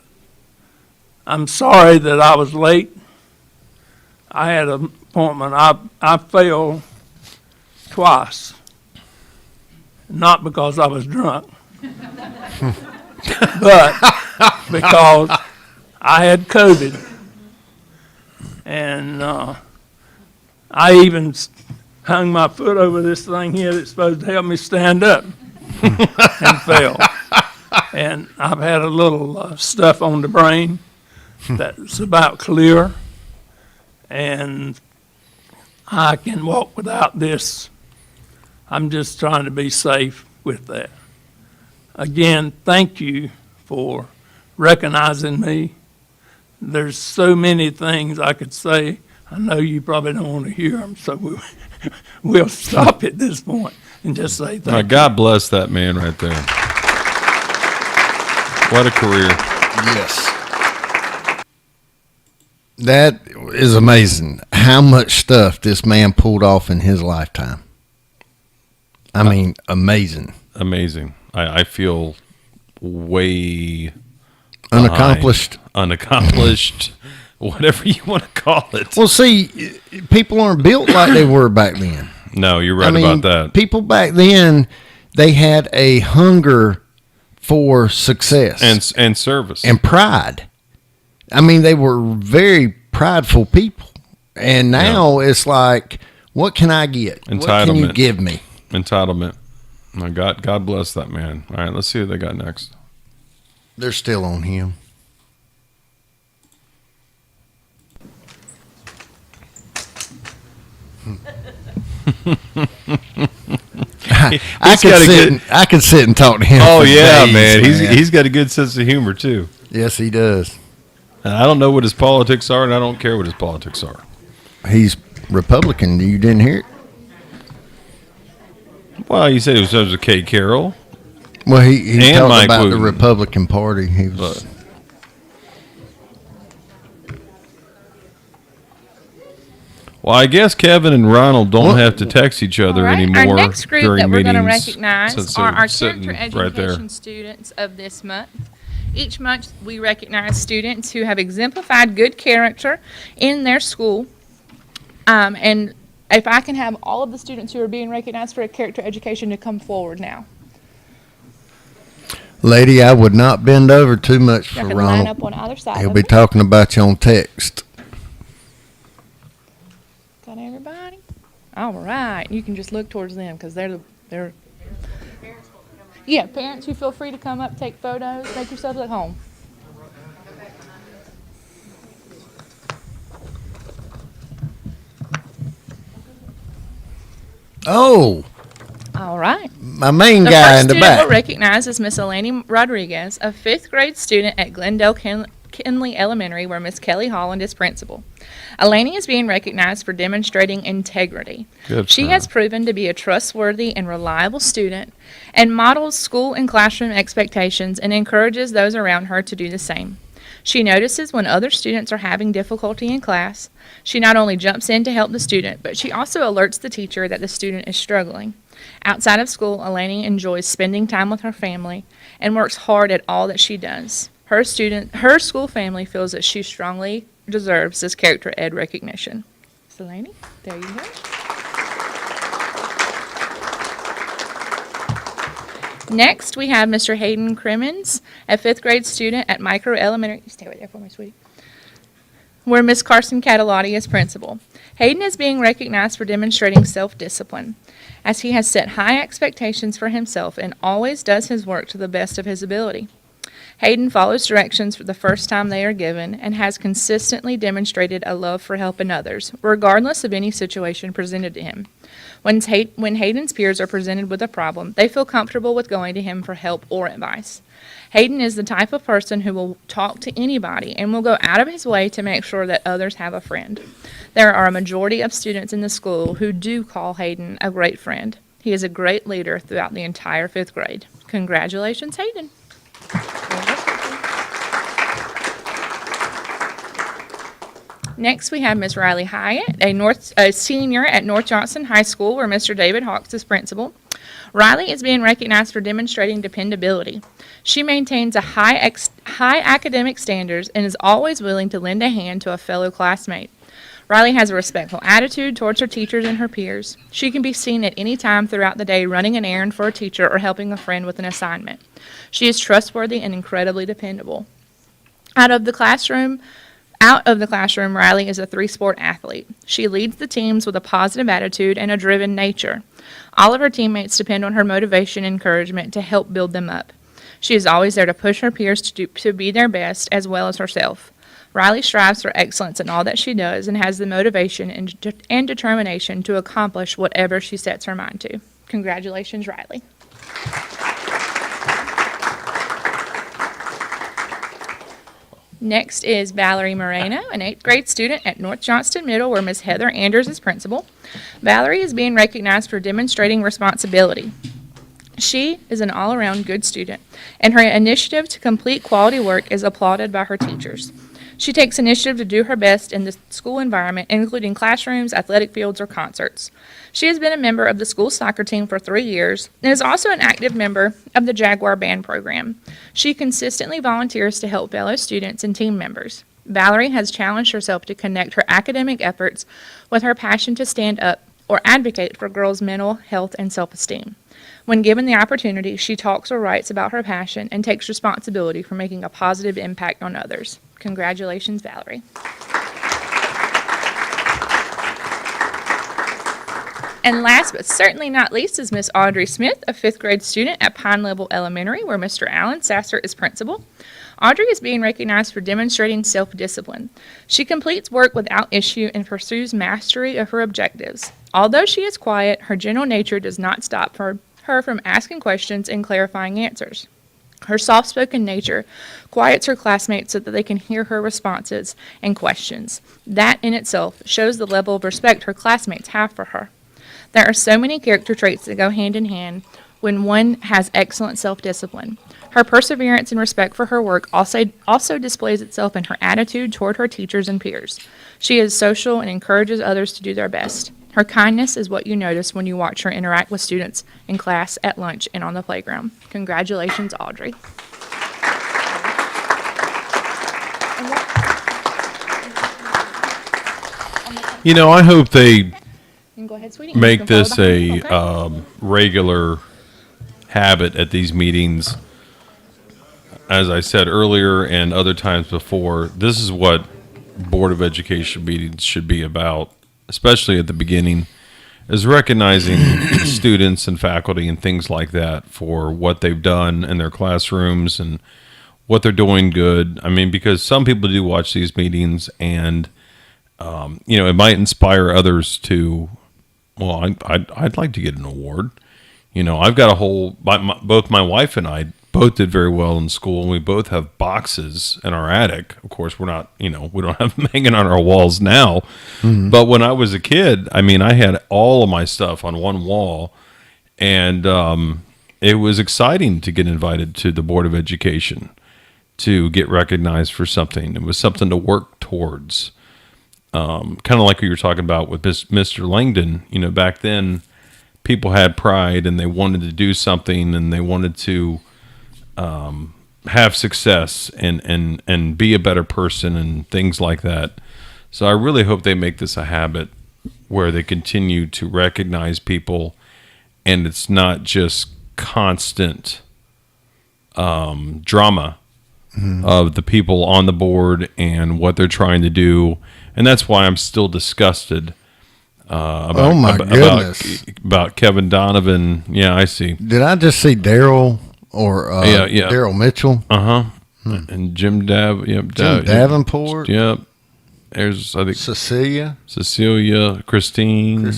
S11: I'm sorry that I was late. I had an appointment. I failed twice, not because I was drunk, but because I had COVID. And I even hung my foot over this thing here that's supposed to help me stand up and fell. And I've had a little stuff on the brain that's about clear. And I can walk without this. I'm just trying to be safe with that. Again, thank you for recognizing me. There's so many things I could say. I know you probably don't want to hear them, so we'll stop at this point and just say thank you.
S1: God bless that man right there. What a career.
S2: Yes. That is amazing how much stuff this man pulled off in his lifetime. I mean, amazing.
S1: Amazing. I feel way
S2: Unaccomplished.
S1: Unaccomplished, whatever you want to call it.
S2: Well, see, people aren't built like they were back then.
S1: No, you're right
S2: I mean,
S1: about that.
S2: people back then, they had a hunger for success
S1: And service.
S2: and pride. I mean, they were very prideful people. And now it's like, what can I get? What can you
S1: Entitlement.
S2: give me?
S1: Entitlement. My God bless that man. All right, let's see what they got next.
S2: They're still on him. I could sit and talk to him.
S1: Oh
S2: for
S1: yeah,
S2: days,
S1: man. He's got a good sense of humor too.
S2: Yes, he does.
S1: And I don't know what his politics are, and I don't care what his politics are.
S2: He's Republican. You didn't hear it?
S1: Well, you said it was Kate Carroll.
S2: Well, he
S1: And
S2: talked
S1: Mike
S2: about the
S1: Wooten.
S2: Republican Party. He was.
S1: But well, I guess Kevin and Ronald don't have to text each other
S12: All right.
S1: anymore
S12: Our next group
S1: during
S12: that we're going to
S1: meetings,
S12: recognize
S1: since
S12: are
S1: they're
S12: our
S1: sitting
S12: character
S1: right there.
S12: education students of this month. Each month, we recognize students who have exemplified good character in their school. And if I can have all of the students who are being recognized for character education to come forward now.
S2: Lady, I would not bend over too much
S12: Y'all
S2: for
S12: can line
S2: Ronald.
S12: up on either side
S2: He'll
S12: of
S2: be
S12: me.
S2: talking about you on text.
S12: Got everybody? All right. You can just look towards them because they're. Yeah, parents, you feel free to come up, take photos, make yourselves at home.
S2: Oh,
S12: All right.
S2: My main
S12: The
S2: guy
S12: first
S2: in the
S12: student we'll
S2: back.
S12: recognize is Miss Eleni Rodriguez, a fifth grade student at Glendale Kinley Elementary, where Miss Kelly Holland is principal. Eleni is being recognized for demonstrating integrity.
S1: Good
S12: She
S1: for
S12: has
S1: her.
S12: proven to be a trustworthy and reliable student and models school and classroom expectations and encourages those around her to do the same. She notices when other students are having difficulty in class. She not only jumps in to help the student, but she also alerts the teacher that the student is struggling. Outside of school, Eleni enjoys spending time with her family and works hard at all that she does. Her school family feels that she strongly deserves this character ed recognition. So, Eleni, there you go. Next, we have Mr. Hayden Crimmins, a fifth grade student at Micro Elementary. Stay right there for me, sweetie. Where Miss Carson Catalotti is principal. Hayden is being recognized for demonstrating self-discipline, as he has set high expectations for himself and always does his work to the best of his ability. Hayden follows directions for the first time they are given and has consistently demonstrated a love for helping others, regardless of any situation presented to him. When Hayden's peers are presented with a problem, they feel comfortable with going to him for help or advice. Hayden is the type of person who will talk to anybody and will go out of his way to make sure that others have a friend. There are a majority of students in the school who do call Hayden a great friend. He is a great leader throughout the entire fifth grade. Congratulations, Hayden. Next, we have Ms. Riley Hyatt, a senior at North Johnson High School, where Mr. David Hawks is principal. Riley is being recognized for demonstrating dependability. She maintains a high academic standards and is always willing to lend a hand to a fellow classmate. Riley has a respectful attitude towards her teachers and her peers. She can be seen at any time throughout the day running an errand for a teacher or helping a friend with an assignment. She is trustworthy and incredibly dependable. Out of the classroom, Riley is a three-sport athlete. She leads the teams with a positive attitude and a driven nature. All of her teammates depend on her motivation and encouragement to help build them up. She is always there to push her peers to be their best as well as herself. Riley strives for excellence in all that she does and has the motivation and determination to accomplish whatever she sets her mind to. Congratulations, Riley. Next is Valerie Moreno, an 8th grade student at North Johnston Middle, where Ms. Heather Anders is principal. Valerie is being recognized for demonstrating responsibility. She is an all-around good student, and her initiative to complete quality work is applauded by her teachers. She takes initiative to do her best in the school environment, including classrooms, athletic fields, or concerts. She has been a member of the school soccer team for 3 years and is also an active member of the Jaguar Band program. She consistently volunteers to help fellow students and team members. Valerie has challenged herself to connect her academic efforts with her passion to stand up or advocate for girls' mental health and self-esteem. When given the opportunity, she talks or writes about her passion and takes responsibility for making a positive impact on others. Congratulations, Valerie. And last but certainly not least is Miss Audrey Smith, a 5th grade student at Pine Level Elementary, where Mr. Alan Sasser is principal. Audrey is being recognized for demonstrating self-discipline. She completes work without issue and pursues mastery of her objectives. Although she is quiet, her gentle nature does not stop her from asking questions and clarifying answers. Her soft-spoken nature quiets her classmates so that they can hear her responses and questions. That in itself shows the level of respect her classmates have for her. There are so many character traits that go hand in hand when one has excellent self-discipline. Her perseverance and respect for her work also displays itself in her attitude toward her teachers and peers. She is social and encourages others to do their best. Her kindness is what you notice when you watch her interact with students in class, at lunch, and on the playground. Congratulations, Audrey.
S1: You know, I hope they
S12: You can go ahead, sweetie. You
S1: make
S12: can follow
S1: this
S12: behind me,
S1: a
S12: okay?
S1: regular habit at these meetings. As I said earlier and other times before, this is what Board of Education meetings should be about, especially at the beginning, is recognizing students and faculty and things like that for what they've done in their classrooms and what they're doing good. I mean, because some people do watch these meetings and, it might inspire others to, well, I'd like to get an award. You know, I've got a whole, both my wife and I both did very well in school, and we both have boxes in our attic. Of course, we're not, you know, we don't have them hanging on our walls now. But when I was a kid, I mean, I had all of my stuff on one wall, and it was exciting to get invited to the Board of Education to get recognized for something. It was something to work towards. Kind of like what you were talking about with Mr. Langdon. You know, back then, people had pride and they wanted to do something and they wanted to have success and be a better person and things like that. So I really hope they make this a habit where they continue to recognize people, and it's not just constant drama of the people on the board and what they're trying to do. And that's why I'm still disgusted about Kevin Donovan. Yeah, I see.
S2: Did I just see Daryl or Daryl Mitchell?
S1: And Jim
S2: Davenport.
S1: Yep. There's, I think,
S2: Cecilia,
S1: Christina,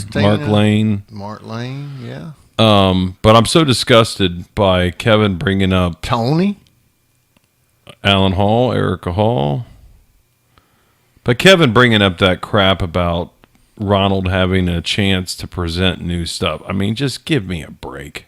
S1: Mark Lane.
S2: Yeah.
S1: But I'm so disgusted by Kevin bringing up
S2: Tony,
S1: Alan Hall, Erica Hall. But Kevin bringing up that crap about Ronald having a chance to present new stuff. I mean, just give me a break.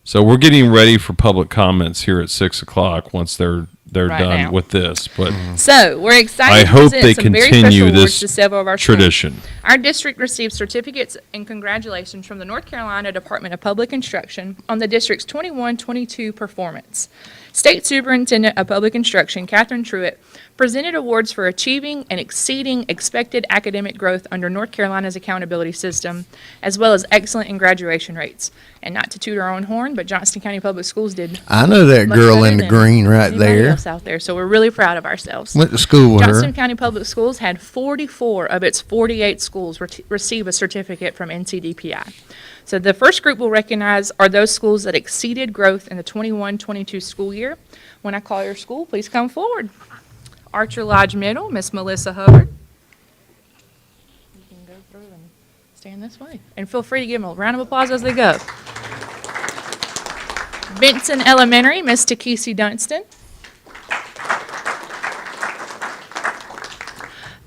S1: So we're getting ready for public comments here at 6 o'clock once they're done
S12: now.
S1: with this. But
S12: So we're excited
S1: I
S12: to
S1: hope
S12: present
S1: they
S12: some very
S1: continue
S12: special awards
S1: this
S12: to several of our schools.
S1: tradition.
S12: Our district received certificates and congratulations from the North Carolina Department of Public Instruction on the district's 21-22 performance. State Superintendent of Public Instruction, Catherine Truitt, presented awards for achieving and exceeding expected academic growth under North Carolina's accountability system, as well as excellent in graduation rates. And not to toot our own horn, but Johnston County Public Schools did
S2: I know that
S12: much
S2: girl
S12: better
S2: in the
S12: than
S2: green right
S12: anybody
S2: there.
S12: else out there. So we're really proud of ourselves.
S2: Went to school with
S12: Johnston
S2: her.
S12: County Public Schools had 44 of its 48 schools receive a certificate from NCDPI. So the first group we'll recognize are those schools that exceeded growth in the 21-22 school year. When I call your school, please come forward. Archer Lodge Middle, Miss Melissa Hubbard. You can go through and stand this way. And feel free to give them a round of applause as they go. Benson Elementary, Miss Takisi Dunstan.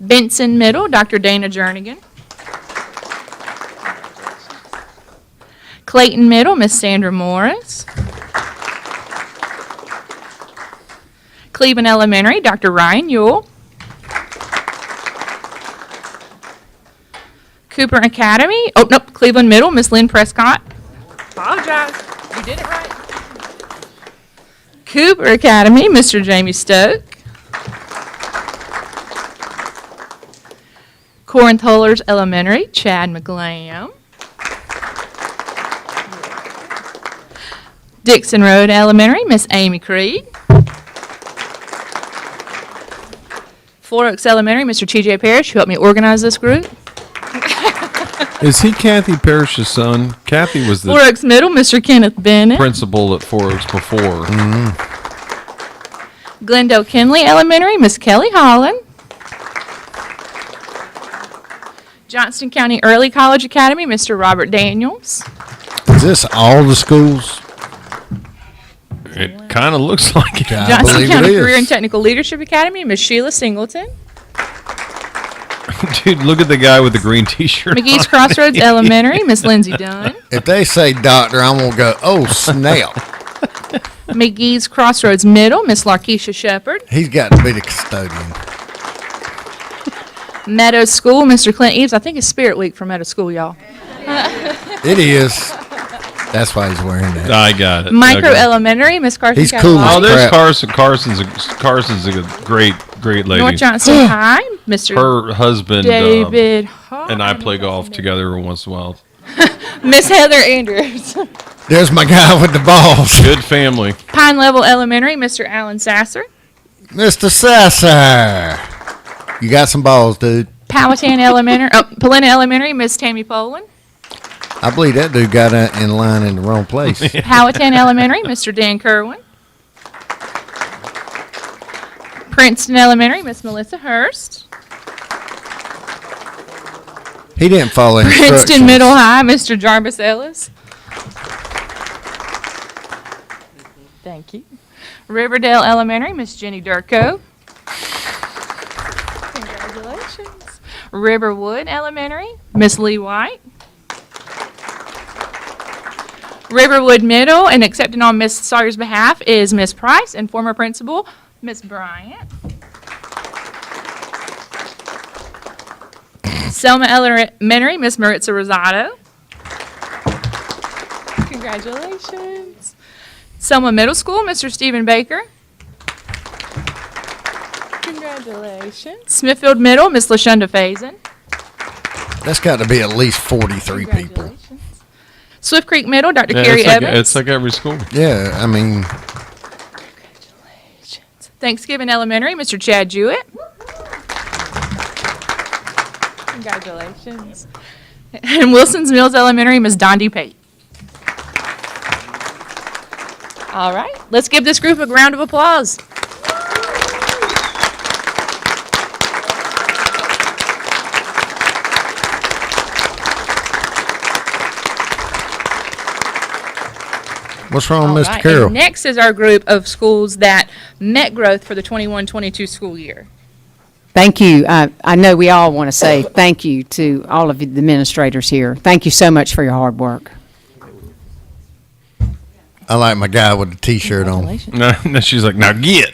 S12: Benson Middle, Dr. Dana Jernigan. Clayton Middle, Miss Sandra Morris. Cleveland Elementary, Dr. Ryan Ewell. Cooper Academy, Cleveland Middle, Miss Lynn Prescott. Apologize, you did it right. Cooper Academy, Mr. Jamie Stoke. Corinth Hullers Elementary, Chad McGlam. Dixon Road Elementary, Miss Amy Creed. Four Oaks Elementary, Mr. T.J. Parrish, who helped me organize this group.
S1: Is he Kathy Parrish's son? Kathy was
S12: Four
S1: the
S12: Oaks Middle, Mr. Kenneth Bennett.
S1: principal at Four Oaks before.
S12: Glendale Kinley Elementary, Miss Kelly Holland. Johnston County Early College Academy, Mr. Robert Daniels.
S2: Is this all the schools?
S1: It kind of looks like it.
S2: I
S12: Johnston
S2: believe
S12: County
S2: it is.
S12: Career and Technical Leadership Academy, Miss Sheila Singleton.
S1: Dude, look at the guy with the green T-shirt.
S12: McGee's
S1: on.
S12: Crossroads Elementary, Miss Lindsay Dunn.
S2: If they say doctor, I'm going to go, oh, snap.
S12: McGee's Crossroads Middle, Miss Larkeisha Shepherd.
S2: He's got to be the custodian.
S12: Meadows School, Mr. Clint Eves. I think it's Spirit Week for Meadows School, y'all.
S2: It is. That's why he's wearing that.
S1: I got it.
S12: Micro
S1: Okay.
S12: Elementary, Miss Carson
S2: He's cool
S12: Catalog.
S1: Oh, there's
S2: Crap.
S1: Carson. Carson's a great lady.
S12: North Johnston High, Mr.
S1: Her husband
S12: David Hall.
S1: and I play golf together every once in a while.
S12: Miss Heather Andrews.
S2: There's my guy with the balls.
S1: Good family.
S12: Pine Level Elementary, Mr. Alan Sasser.
S2: Mr. Sasser. You got some balls, dude.
S12: Powhatan Elementary, Polina Elementary, Miss Tammy Poland.
S2: I believe that dude got in line in the wrong place.
S12: Powhatan Elementary, Mr. Dan Kerwin. Princeton Elementary, Miss Melissa Hurst.
S2: He didn't follow instructions.
S12: Princeton Middle High, Mr. Jarvis Ellis. Thank you. Riverdale Elementary, Miss Jenny Durko. Congratulations. Riverwood Elementary, Miss Lee White. Riverwood Middle, and accepting on Miss Sawyer's behalf is Miss Price and former principal, Miss Bryant. Selma Elementary, Miss Maritza Rosado. Congratulations. Selma Middle School, Mr. Stephen Baker. Congratulations. Smithfield Middle, Miss LaShonda Faison.
S2: That's got to be at least 43 people.
S12: Congratulations. Swift Creek Middle, Dr.
S1: Yeah,
S12: Carrie
S1: it's like,
S12: Evans.
S1: it's like every school.
S2: Yeah, I mean,
S12: Thanksgiving Elementary, Mr. Chad Jewett. Congratulations. And Wilson's Mills Elementary, Ms. Dondi Pate. All right, let's give this group a round of applause.
S2: what's wrong,
S12: All
S2: Mr.
S12: right,
S2: Carroll?
S12: and next is our group of schools that met growth for the 21-22 school year.
S7: Thank you. I know we all want to say thank you to all of the administrators here. Thank you so much for your hard work.
S2: I like my guy with the T-shirt on.
S12: Congratulations.
S1: No, she's like, now get.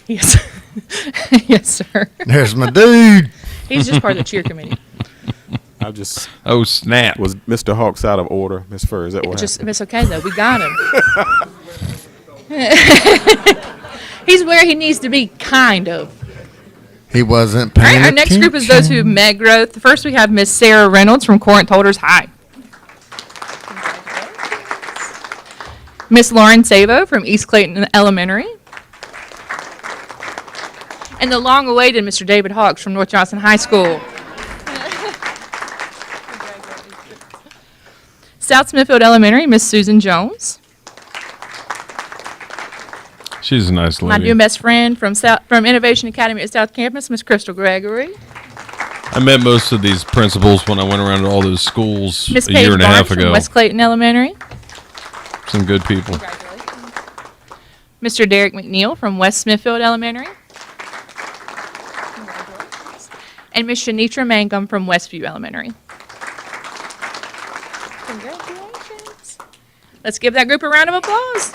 S12: Yes. Yes, sir.
S2: There's my dude.
S12: He's just part of the cheer committee.
S6: I just
S1: Oh, snap.
S6: was Mr. Hawks out of order, Miss Fur. Is that what
S12: Just,
S6: happened?
S12: it's okay though. We got him. He's where he needs to be, kind of.
S2: He wasn't
S12: All
S2: paying
S12: right, our next group is those who met growth. First, we have Miss Sarah Reynolds from Corinth Holders High. Miss Lauren Savo from East Clayton Elementary. And the long-awaited Mr. David Hawks from North Johnson High School. South Smithfield Elementary, Miss Susan Jones.
S1: She's a nice
S12: My
S1: lady.
S12: new best friend from Innovation Academy at South Campus, Miss Crystal Gregory.
S1: I met most of these principals when I went around to all those schools
S12: Miss
S1: a
S12: Paige
S1: year and a
S12: Barnes
S1: half
S12: from
S1: ago.
S12: West Clayton Elementary.
S1: Some good people.
S12: Mr. Derek McNeil from West Smithfield Elementary. And Miss Shanitra Mangum from Westview Elementary. Congratulations. Let's give that group a round of applause.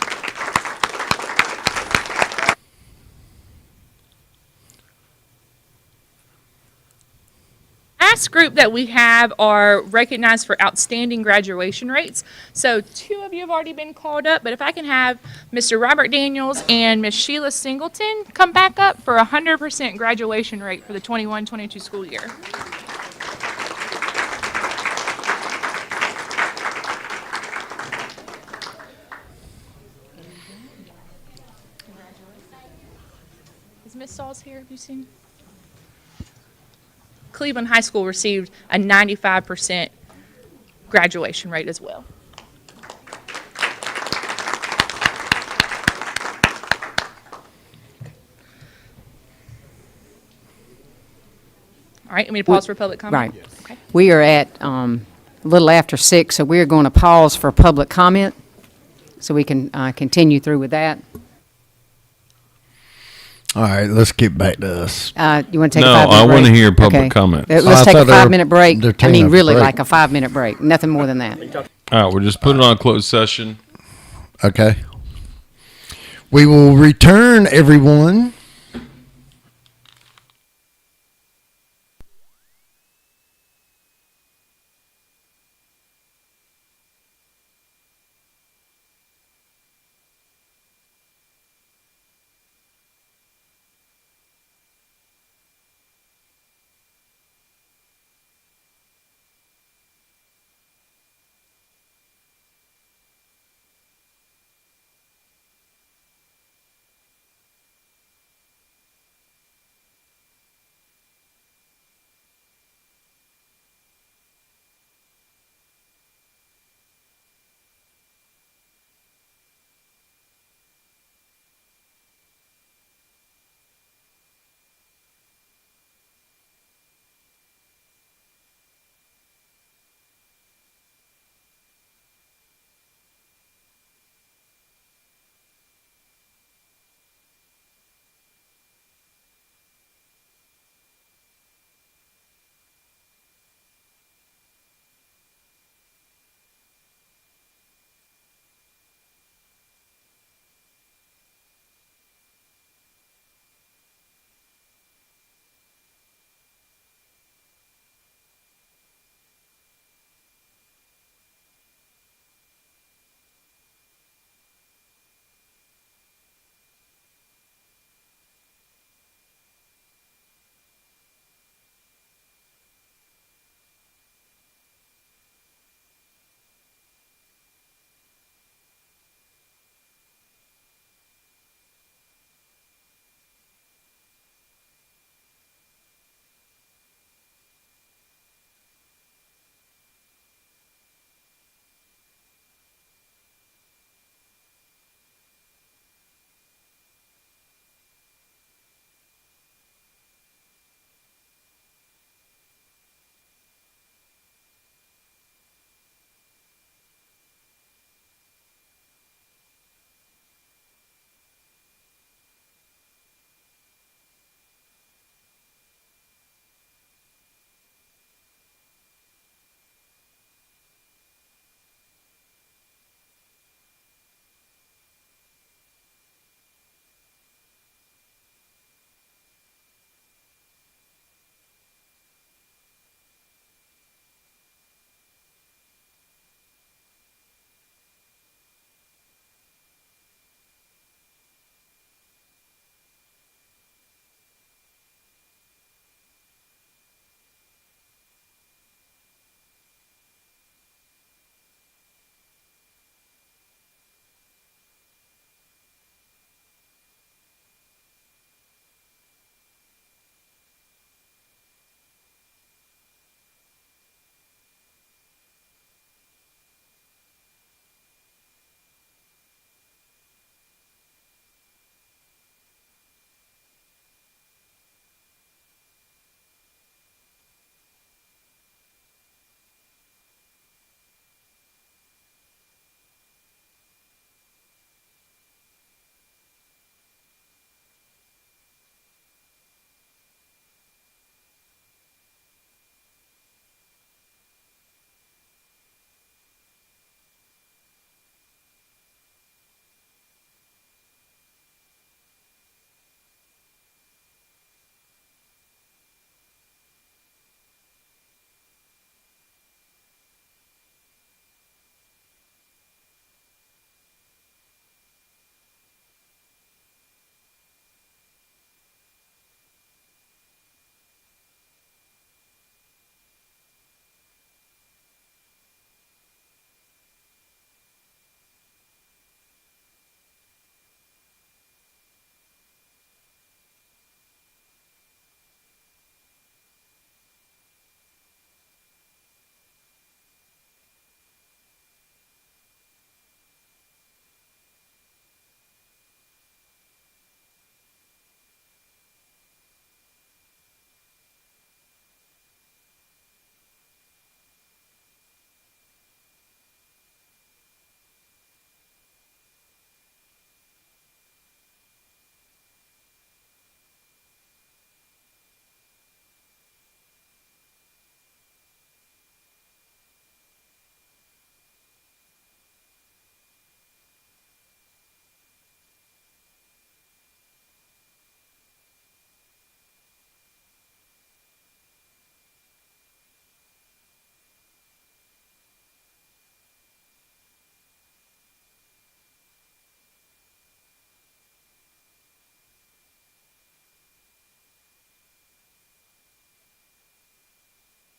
S12: Last group that we have are recognized for outstanding graduation rates. So 2 of you have already been called up, but if I can have Mr. Robert Daniels and Miss Sheila Singleton come back up for 100% graduation rate for the 21-22 school year. Is Miss Sauls here? Have you seen? Cleveland High School received a 95% graduation rate as well. All right, let me to pause for public comment?
S7: Right.
S12: Okay.
S7: We are at a little after 6, so we're going to pause for public comment so we can continue through with that.
S2: All right, let's get back to us.
S7: You want to take
S1: No,
S7: a 5-minute break?
S1: I wanna hear public
S7: Okay.
S1: comment.
S7: Let's
S2: Oh, I
S7: take a
S2: thought they were-
S7: 5-minute break.
S2: they're
S7: I
S2: taking
S7: mean,
S2: a
S7: really
S2: break.
S7: like a 5-minute break, nothing more than that.
S1: All right, we'll just put it on closed session.
S2: Okay. We will return, everyone.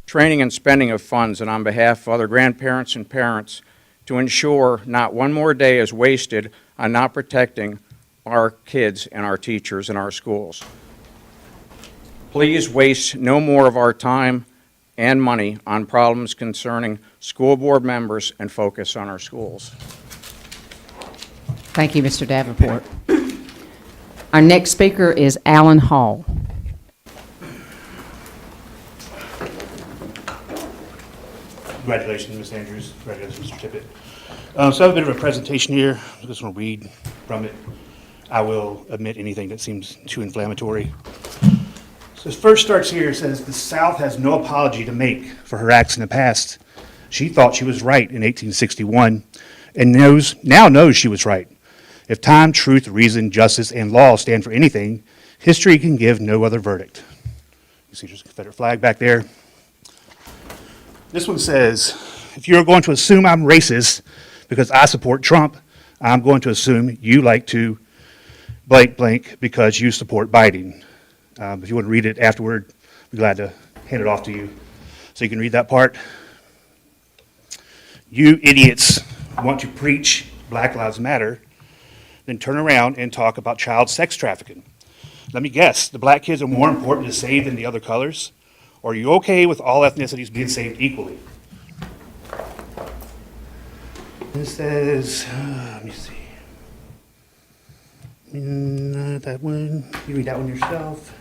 S14: training and spending of funds, and on behalf of other grandparents and parents, to ensure not one more day is wasted on not protecting our kids and our teachers in our schools. Please waste no more of our time and money on problems concerning school board members and focus on our schools.
S7: Thank you, Mr. Davenport. Our next speaker is Alan Hall.
S15: Congratulations, Ms. Andrews. Congratulations, Mr. Tippett. So I have a bit of a presentation here. I just want to read from it. I will omit anything that seems too inflammatory. So it first starts here. It says, the South has no apology to make for her acts in the past. She thought she was right in 1861 and now knows she was right. If time, truth, reason, justice, and law stand for anything, history can give no other verdict. You see there's a Confederate flag back there. This one says, if you're going to assume I'm racist because I support Trump, I'm going to assume you like to blank blank because you support Biden. If you want to read it afterward, I'd be glad to hand it off to you so you can read that part. You idiots want to preach Black Lives Matter, then turn around and talk about child sex trafficking. Let me guess, the black kids are more important to save than the other colors? Or are you okay with all ethnicities being saved equally? It says, let me see. That one, you read that one yourself.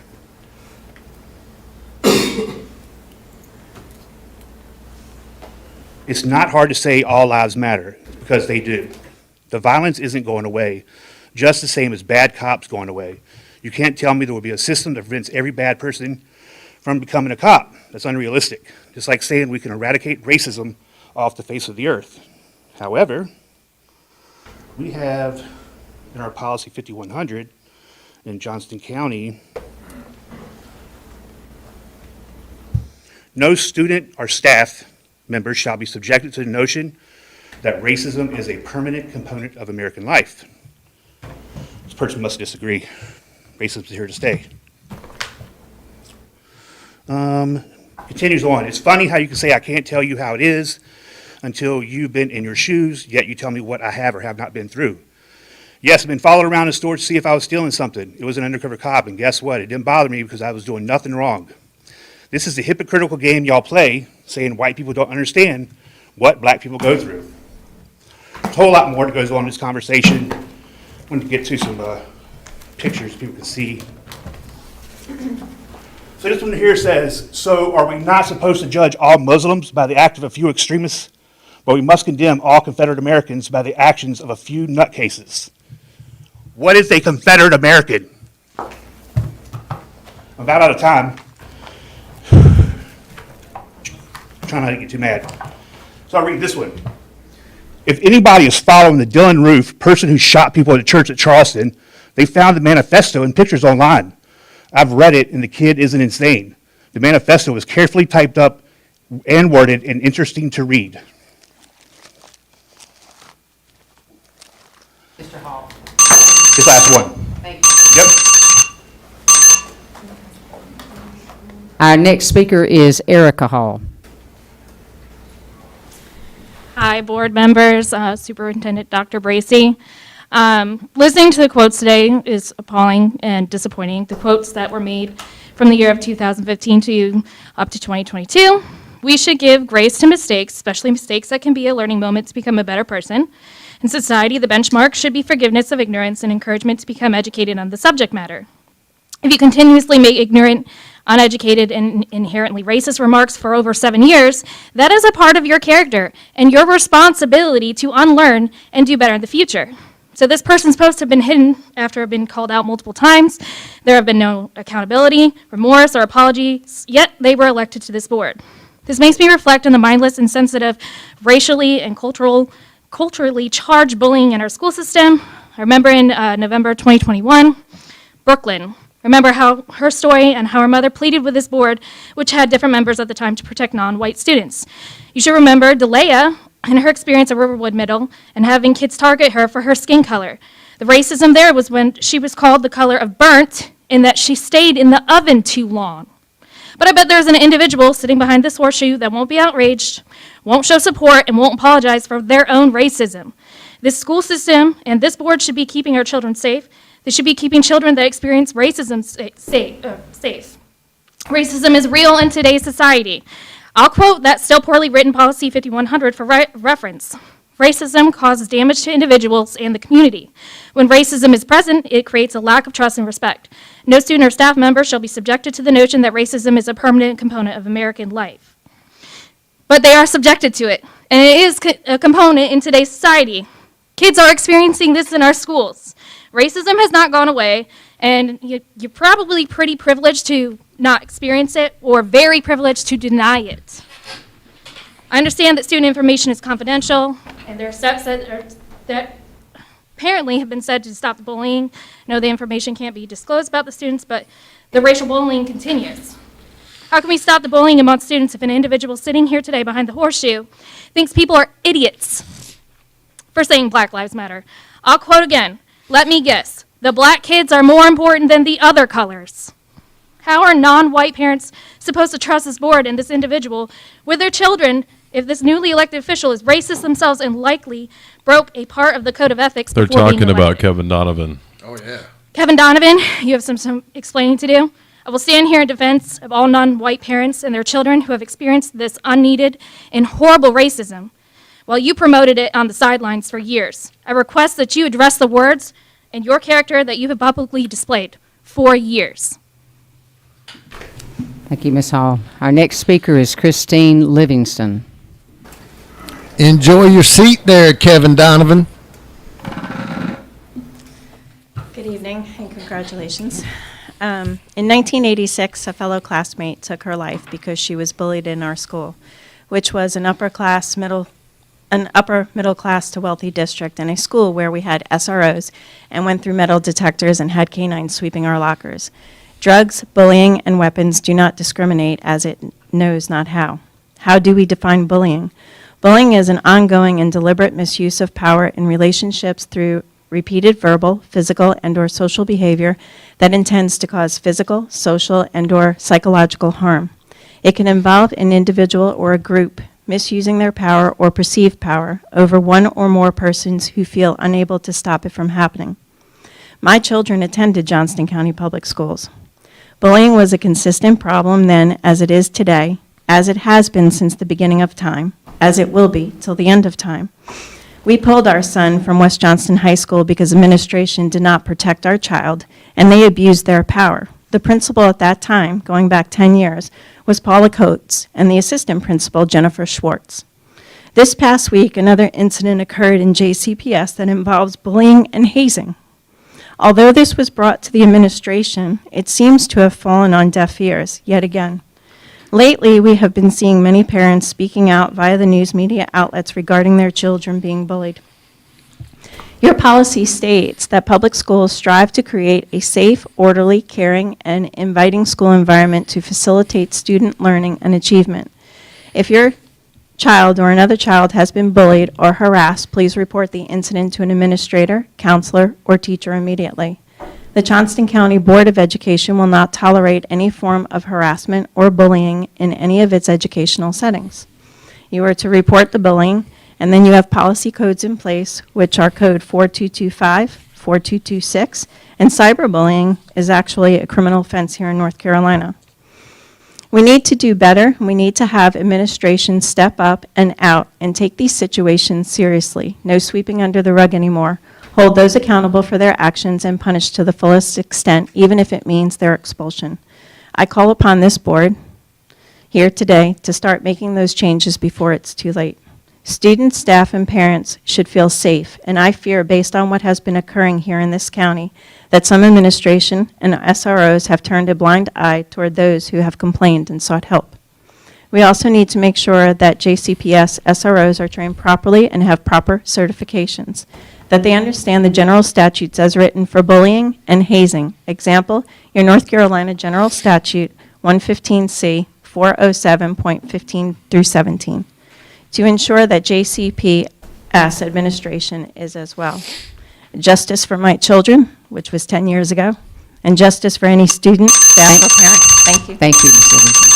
S15: It's not hard to say all lives matter, because they do. The violence isn't going away, just the same as bad cops going away. You can't tell me there will be a system that prevents every bad person from becoming a cop. That's unrealistic. Just like saying we can eradicate racism off the face of the earth. However, we have in our policy 5100 in Johnston County, no student or staff members shall be subjected to the notion that racism is a permanent component of American life. This person must disagree. Racism is here to stay. Continues on. It's funny how you can say I can't tell you how it is until you've been in your shoes, yet you tell me what I have or have not been through. Yes, I've been followed around the store to see if I was stealing something. It was an undercover cop, and guess what? It didn't bother me because I was doing nothing wrong. This is the hypocritical game y'all play, saying white people don't understand what black people go through. There's a whole lot more that goes on in this conversation. I wanted to get to some pictures people can see. So this one here says, so are we not supposed to judge all Muslims by the act of a few extremists, but we must condemn all Confederate Americans by the actions of a few nutcases? What is a Confederate American? I'm about out of time. Trying not to get too mad. So I'll read this one. If anybody is following the Dylan Roof, person who shot people at a church at Charleston, they found the manifesto and pictures online. I've read it, and the kid isn't insane. The manifesto was carefully typed up and worded and interesting to read.
S7: Mr. Hall.
S15: This last one.
S7: Thank you.
S15: Yep.
S7: Our next speaker is Erica Hall.
S16: Hi, board members, Superintendent Dr. Bracy. Listening to the quotes today is appalling and disappointing. The quotes that were made from the year of 2015 to up to 2022. We should give grace to mistakes, especially mistakes that can be a learning moment to become a better person. In society, the benchmark should be forgiveness of ignorance and encouragement to become educated on the subject matter. If you continuously make ignorant, uneducated, and inherently racist remarks for over 7 years, that is a part of your character and your responsibility to unlearn and do better in the future. So this person's posts have been hidden after have been called out multiple times. There have been no accountability, remorse, or apologies, yet they were elected to this board. This makes me reflect on the mindless, insensitive, racially and culturally charged bullying in our school system. I remember in November 2021, Brooklyn. Remember how her story and how her mother pleaded with this board, which had different members at the time, to protect non-white students. You should remember Delia and her experience at Riverwood Middle and having kids target her for her skin color. The racism there was when she was called the color of burnt in that she stayed in the oven too long. But I bet there's an individual sitting behind this horseshoe that won't be outraged, won't show support, and won't apologize for their own racism. This school system and this board should be keeping our children safe. They should be keeping children that experience racism safe. Racism is real in today's society. I'll quote that still poorly written Policy 5100 for reference. Racism causes damage to individuals and the community. When racism is present, it creates a lack of trust and respect. No student or staff member shall be subjected to the notion that racism is a permanent component of American life. But they are subjected to it, and it is a component in today's society. Kids are experiencing this in our schools. Racism has not gone away, and you're probably pretty privileged to not experience it or very privileged to deny it. I understand that student information is confidential, and there are steps that apparently have been said to stop the bullying. I know the information can't be disclosed about the students, but the racial bullying continues. How can we stop the bullying among students if an individual sitting here today behind the horseshoe thinks people are idiots for saying Black Lives Matter? I'll quote again. Let me guess. The black kids are more important than the other colors. How are non-white parents supposed to trust this board and this individual with their children if this newly elected official is racist themselves and likely broke a part of the code of ethics
S1: They're
S16: before being
S1: talking about
S16: elected?
S1: Kevin Donovan.
S2: Oh, yeah.
S16: Kevin Donovan, you have some explaining to do. I will stand here in defense of all non-white parents and their children who have experienced this unneeded and horrible racism while you promoted it on the sidelines for years. I request that you address the words and your character that you have publicly displayed for years.
S7: Thank you, Ms. Hall. Our next speaker is Christine Livingston.
S2: Enjoy your seat there, Kevin Donovan.
S17: Good evening and congratulations. In 1986, a fellow classmate took her life because she was bullied in our school, which was an upper middle class to wealthy district in a school where we had SROs and went through metal detectors and had canines sweeping our lockers. Drugs, bullying, and weapons do not discriminate as it knows not how. How do we define bullying? Bullying is an ongoing and deliberate misuse of power in relationships through repeated verbal, physical, and/or social behavior that intends to cause physical, social, and/or psychological harm. It can involve an individual or a group misusing their power or perceived power over one or more persons who feel unable to stop it from happening. My children attended Johnston County Public Schools. Bullying was a consistent problem then as it is today, as it has been since the beginning of time, as it will be till the end of time. We pulled our son from West Johnston High School because administration did not protect our child, and they abused their power. The principal at that time, going back 10 years, was Paula Coates, and the assistant principal, Jennifer Schwartz. This past week, another incident occurred in JCPS that involves bullying and hazing. Although this was brought to the administration, it seems to have fallen on deaf ears yet again. Lately, we have been seeing many parents speaking out via the news media outlets regarding their children being bullied. Your policy states that public schools strive to create a safe, orderly, caring, and inviting school environment to facilitate student learning and achievement. If your child or another child has been bullied or harassed, please report the incident to an administrator, counselor, or teacher immediately. The Johnston County Board of Education will not tolerate any form of harassment or bullying in any of its educational settings. You are to report the bullying, and then you have policy codes in place, which are Code 4225, 4226, and cyberbullying is actually a criminal offense here in North Carolina. We need to do better. We need to have administration step up and out and take these situations seriously. No sweeping under the rug anymore. Hold those accountable for their actions and punish to the fullest extent, even if it means their expulsion. I call upon this board here today to start making those changes before it's too late. Students, staff, and parents should feel safe, and I fear, based on what has been occurring here in this county, that some administration and SROs have turned a blind eye toward those who have complained and sought help. We also need to make sure that JCPS SROs are trained properly and have proper certifications, that they understand the general statutes as written for bullying and hazing. Example, your North Carolina General Statute 115C 407.15 through 17. To ensure that JCPS administration is as well. Justice for my children, which was 10 years ago, and justice for any student, staff, or parent Thank you.
S7: Thank you, Ms. Livingston.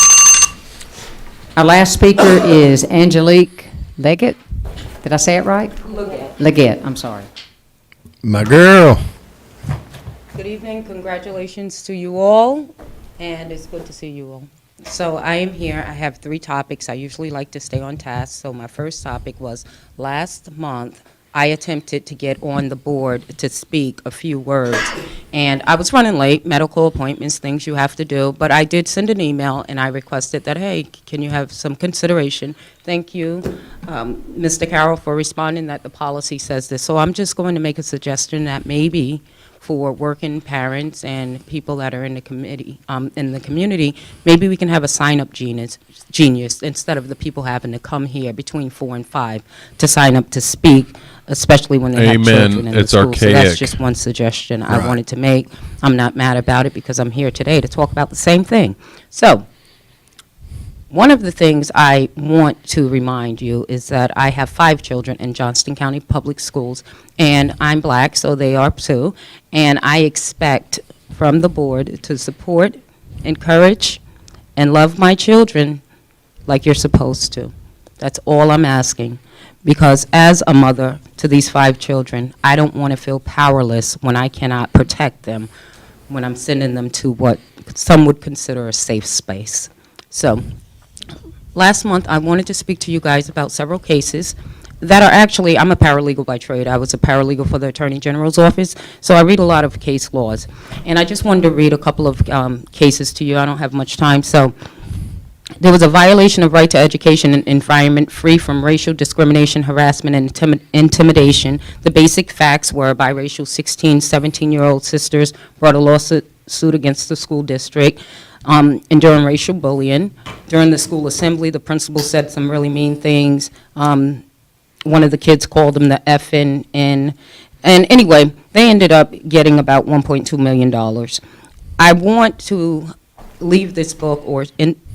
S7: Our last speaker is Angelique Leggett. Did I say it right? Leggett, I'm sorry.
S2: My girl.
S18: Good evening, congratulations to you all, and it's good to see you all. So I am here, I have 3 topics. I usually like to stay on task. So my first topic was, last month, I attempted to get on the board to speak a few words, and I was running late, medical appointments, things you have to do, but I did send an email, and I requested that, hey, can you have some consideration? Thank you, Mr. Carroll, for responding that the policy says this. So I'm just going to make a suggestion that maybe for working parents and people that are in the community, maybe we can have a sign-up genius instead of the people having to come here between 4 and 5 to sign up to speak, especially when they have children in the
S1: It's
S18: school. So
S1: archaic.
S18: that's just one suggestion I
S2: Right.
S18: wanted to make. I'm not mad about it because I'm here today to talk about the same thing. So, one of the things I want to remind you is that I have 5 children in Johnston County Public Schools, and I'm black, so they are too, and I expect from the board to support, encourage, and love my children like you're supposed to. That's all I'm asking, because as a mother to these 5 children, I don't want to feel powerless when I cannot protect them, when I'm sending them to what some would consider a safe space. So, last month, I wanted to speak to you guys about several cases that are actually, I'm a paralegal by trade. I was a paralegal for the Attorney General's office, so I read a lot of case laws. And I just wanted to read a couple of cases to you. I don't have much time. So there was a violation of right to education and environment free from racial discrimination, harassment, and intimidation. The basic facts were biracial 16, 17-year-old sisters brought a lawsuit against the school district. Enduring racial bullying. During the school assembly, the principal said some really mean things. One of the kids called him the effing in. And anyway, they ended up getting about $1.2 million. I want to leave this book or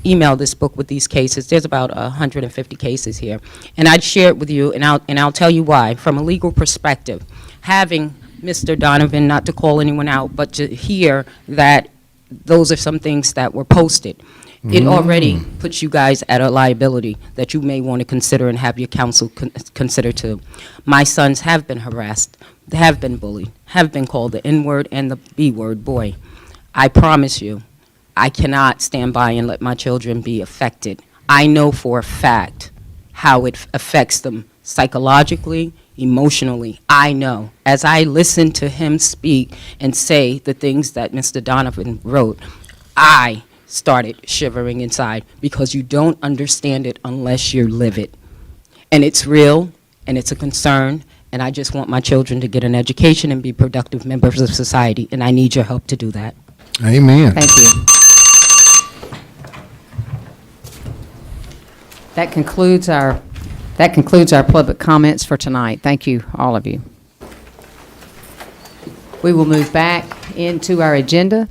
S18: email this book with these cases. There's about 150 cases here. And I'd share it with you, and I'll tell you why. From a legal perspective, having Mr. Donovan, not to call anyone out, but to hear that those are some things that were posted. It already puts you guys at a liability that you may want to consider and have your counsel consider too. My sons have been harassed, have been bullied, have been called the N-word and the B-word, boy. I promise you, I cannot stand by and let my children be affected. I know for a fact how it affects them psychologically, emotionally. I know. As I listen to him speak and say the things that Mr. Donovan wrote, I started shivering inside because you don't understand it unless you live it. And it's real, and it's a concern, and I just want my children to get an education and be productive members of society, and I need your help to do that.
S2: Amen.
S7: Thank you. That concludes our public comments for tonight. Thank you, all of you. We will move back into our agenda.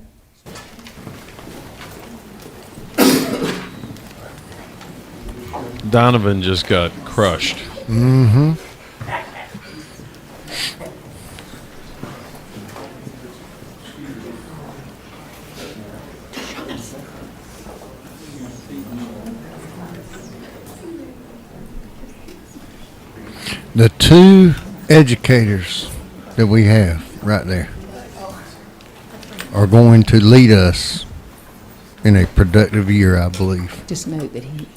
S1: Donovan just got crushed.
S2: Mm-hmm. The 2 educators that we have right there are going to lead us in a productive year, I believe.
S7: Just note that he...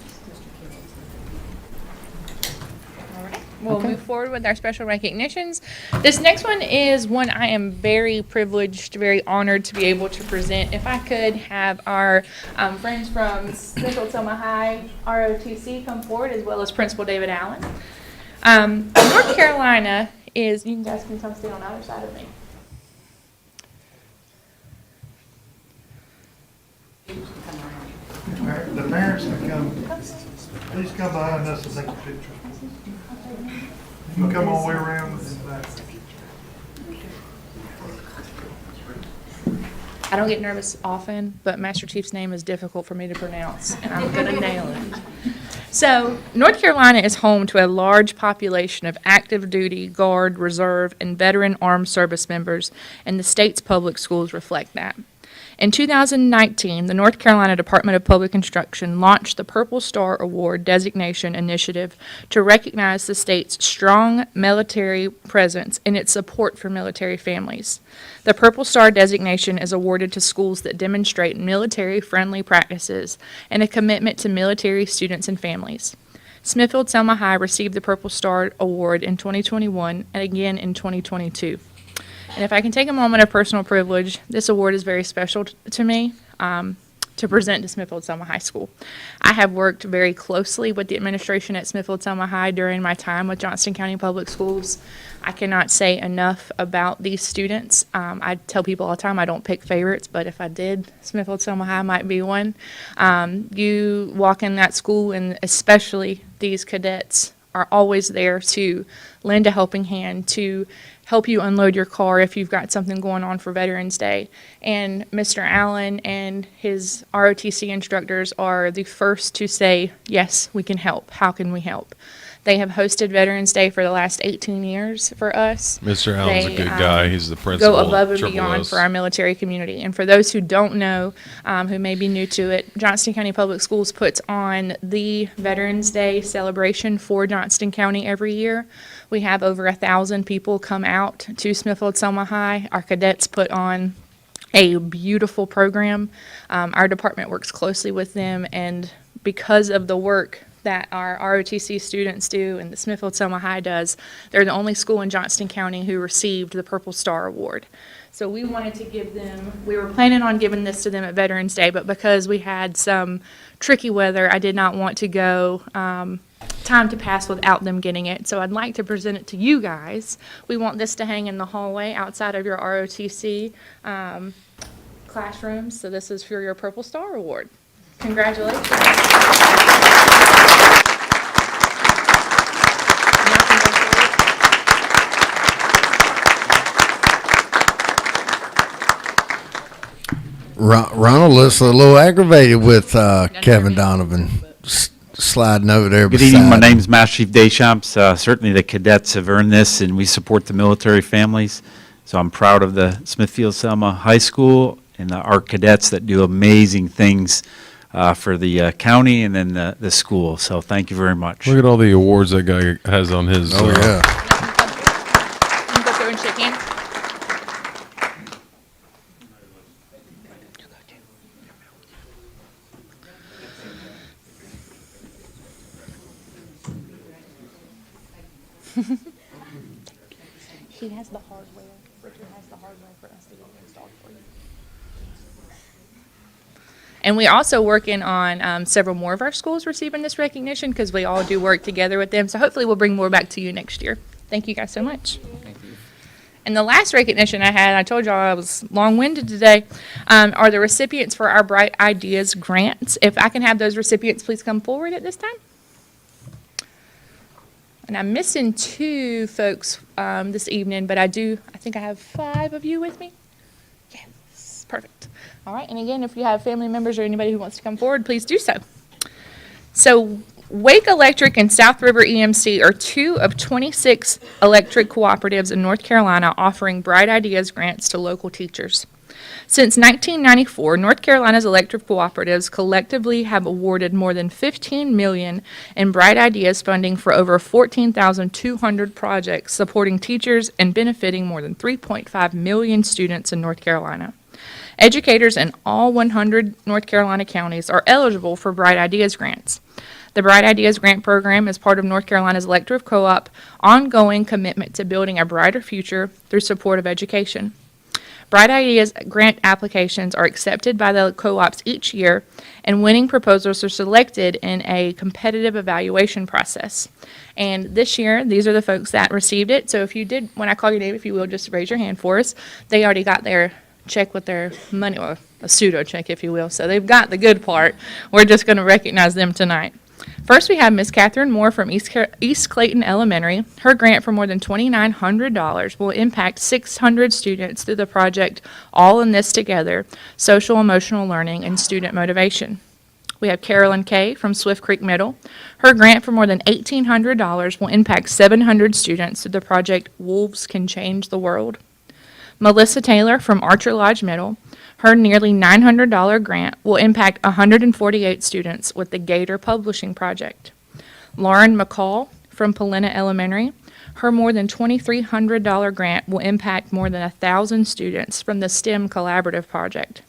S12: We'll move forward with our special recognitions. This next one is one I am very privileged, very honored to be able to present. If I could have our friends from Central Selma High ROTC come forward, as well as Principal David Allen. North Carolina is, you guys can come stay on either side of me.
S8: The parents can come, please come behind us and take a picture. You can come all the way around and back.
S12: I don't get nervous often, but Master Chief's name is difficult for me to pronounce, and I'm going to nail it. So, North Carolina is home to a large population of active duty, Guard, Reserve, and veteran armed service members, and the state's public schools reflect that. In 2019, the North Carolina Department of Public Instruction launched the Purple Star Award designation initiative to recognize the state's strong military presence and its support for military families. The Purple Star designation is awarded to schools that demonstrate military-friendly practices and a commitment to military students and families. Smithfield-Selma High received the Purple Star Award in 2021 and again in 2022. And if I can take a moment of personal privilege, this award is very special to me to present to Smithfield-Selma High School. I have worked very closely with the administration at Smithfield-Selma High during my time with Johnston County Public Schools. I cannot say enough about these students. I tell people all the time I don't pick favorites, but if I did, Smithfield-Selma High might be one. You walk in that school, and especially these cadets are always there to lend a helping hand, to help you unload your car if you've got something going on for Veterans Day. And Mr. Allen and his ROTC instructors are the first to say, yes, we can help. How can we help? They have hosted Veterans Day for the last 18 years for us.
S1: Mr. Allen's a good guy. He's the principal.
S12: Go above and
S1: Triple
S12: beyond
S1: S.
S12: for our military community. And for those who don't know, who may be new to it, Johnston County Public Schools puts on the Veterans Day celebration for Johnston County every year. We have over 1,000 people come out to Smithfield-Selma High. Our cadets put on a beautiful program. Our department works closely with them, and because of the work that our ROTC students do and the Smithfield-Selma High does, they're the only school in Johnston County who received the Purple Star Award. So we wanted to give them, we were planning on giving this to them at Veterans Day, but because we had some tricky weather, I did not want to go time to pass without them getting it. So I'd like to present it to you guys. We want this to hang in the hallway outside of your ROTC classrooms. So this is for your Purple Star Award. Congratulations.
S2: Ronald looks a little aggravated with Kevin Donovan sliding over there.
S19: Good evening. My name's Master Chief Deschamps. Certainly the cadets have earned this, and we support the military families. So I'm proud of the Smithfield-Selma High School and our cadets that do amazing things for the county and then the school. So thank you very much.
S1: Look at all the awards that guy has on his.
S2: Oh, yeah.
S12: You can go through and shake hands. He has the hardware. Richard has the hardware for us to get it installed for you. And we're also working on several more of our schools receiving this recognition because we all do work together with them. So hopefully we'll bring more back to you next year. Thank you guys so much. Thank you. And the last recognition I had, I told y'all I was long-winded today, are the recipients for our Bright Ideas grants. If I can have those recipients please come forward at this time. And I'm missing 2 folks this evening, but I think I have 5 of you with me. Yes, perfect. All right, and again, if you have family members or anybody who wants to come forward, please do so. So Wake Electric and South River EMC are 2 of 26 electric cooperatives in North Carolina offering Bright Ideas grants to local teachers. Since 1994, North Carolina's electric cooperatives collectively have awarded more than $15 million in Bright Ideas funding for over 14,200 projects supporting teachers and benefiting more than 3.5 million students in North Carolina. Educators in all 100 North Carolina counties are eligible for Bright Ideas grants. The Bright Ideas Grant Program is part of North Carolina's Electric Co-op ongoing commitment to building a brighter future through support of education. Bright Ideas grant applications are accepted by the co-ops each year, and winning proposals are selected in a competitive evaluation process. And this year, these are the folks that received it. So if you did, when I call your name, if you will, just raise your hand for us. They already got their check with their money, or a pseudo check, if you will. So they've got the good part. We're just going to recognize them tonight. First, we have Miss Catherine Moore from East Clayton Elementary. Her grant for more than $2,900 will impact 600 students through the project All in This Together, Social Emotional Learning and Student Motivation. We have Carolyn Kay from Swift Creek Middle. Her grant for more than $1,800 will impact 700 students through the project Wolves Can Change the World. Melissa Taylor from Archer Lodge Middle. Her nearly $900 grant will impact 148 students with the Gator Publishing Project. Lauren McCall from Polina Elementary. Her more than $2,300 grant will impact more than 1,000 students from the STEM Collaborative Project.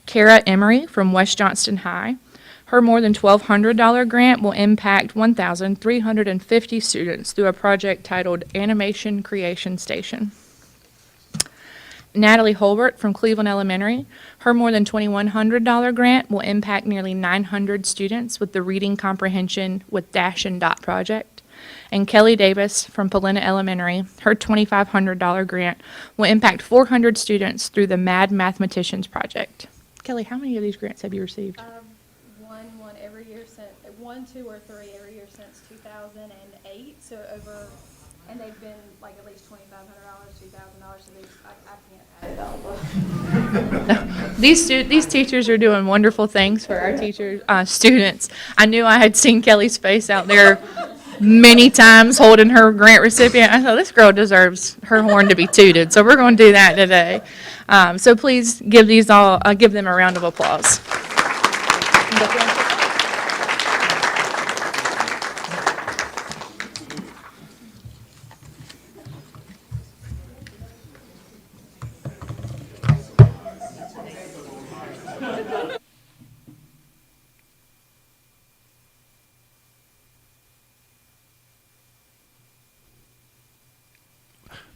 S12: Kara Emery from West Johnston High. Her more than $1,200 grant will impact 1,350 students through a project titled Animation Creation Station. Natalie Holbert from Cleveland Elementary. Her more than $2,100 grant will impact nearly 900 students with the Reading Comprehension with Dash and Dot project. And Kelly Davis from Polina Elementary. Her $2,500 grant will impact 400 students through the Mad Mathematicians project. Kelly, how many of these grants have you received?
S16: One every year since, 1, 2, or 3 every year since 2008. So and they've been like at least $2,500, $2,000. So I can't add it all.
S12: These teachers are doing wonderful things for our students. I knew I had seen Kelly's face out there many times holding her grant recipient. I thought, this girl deserves her horn to be tooted. So we're going to do that today. So please give them a round of applause.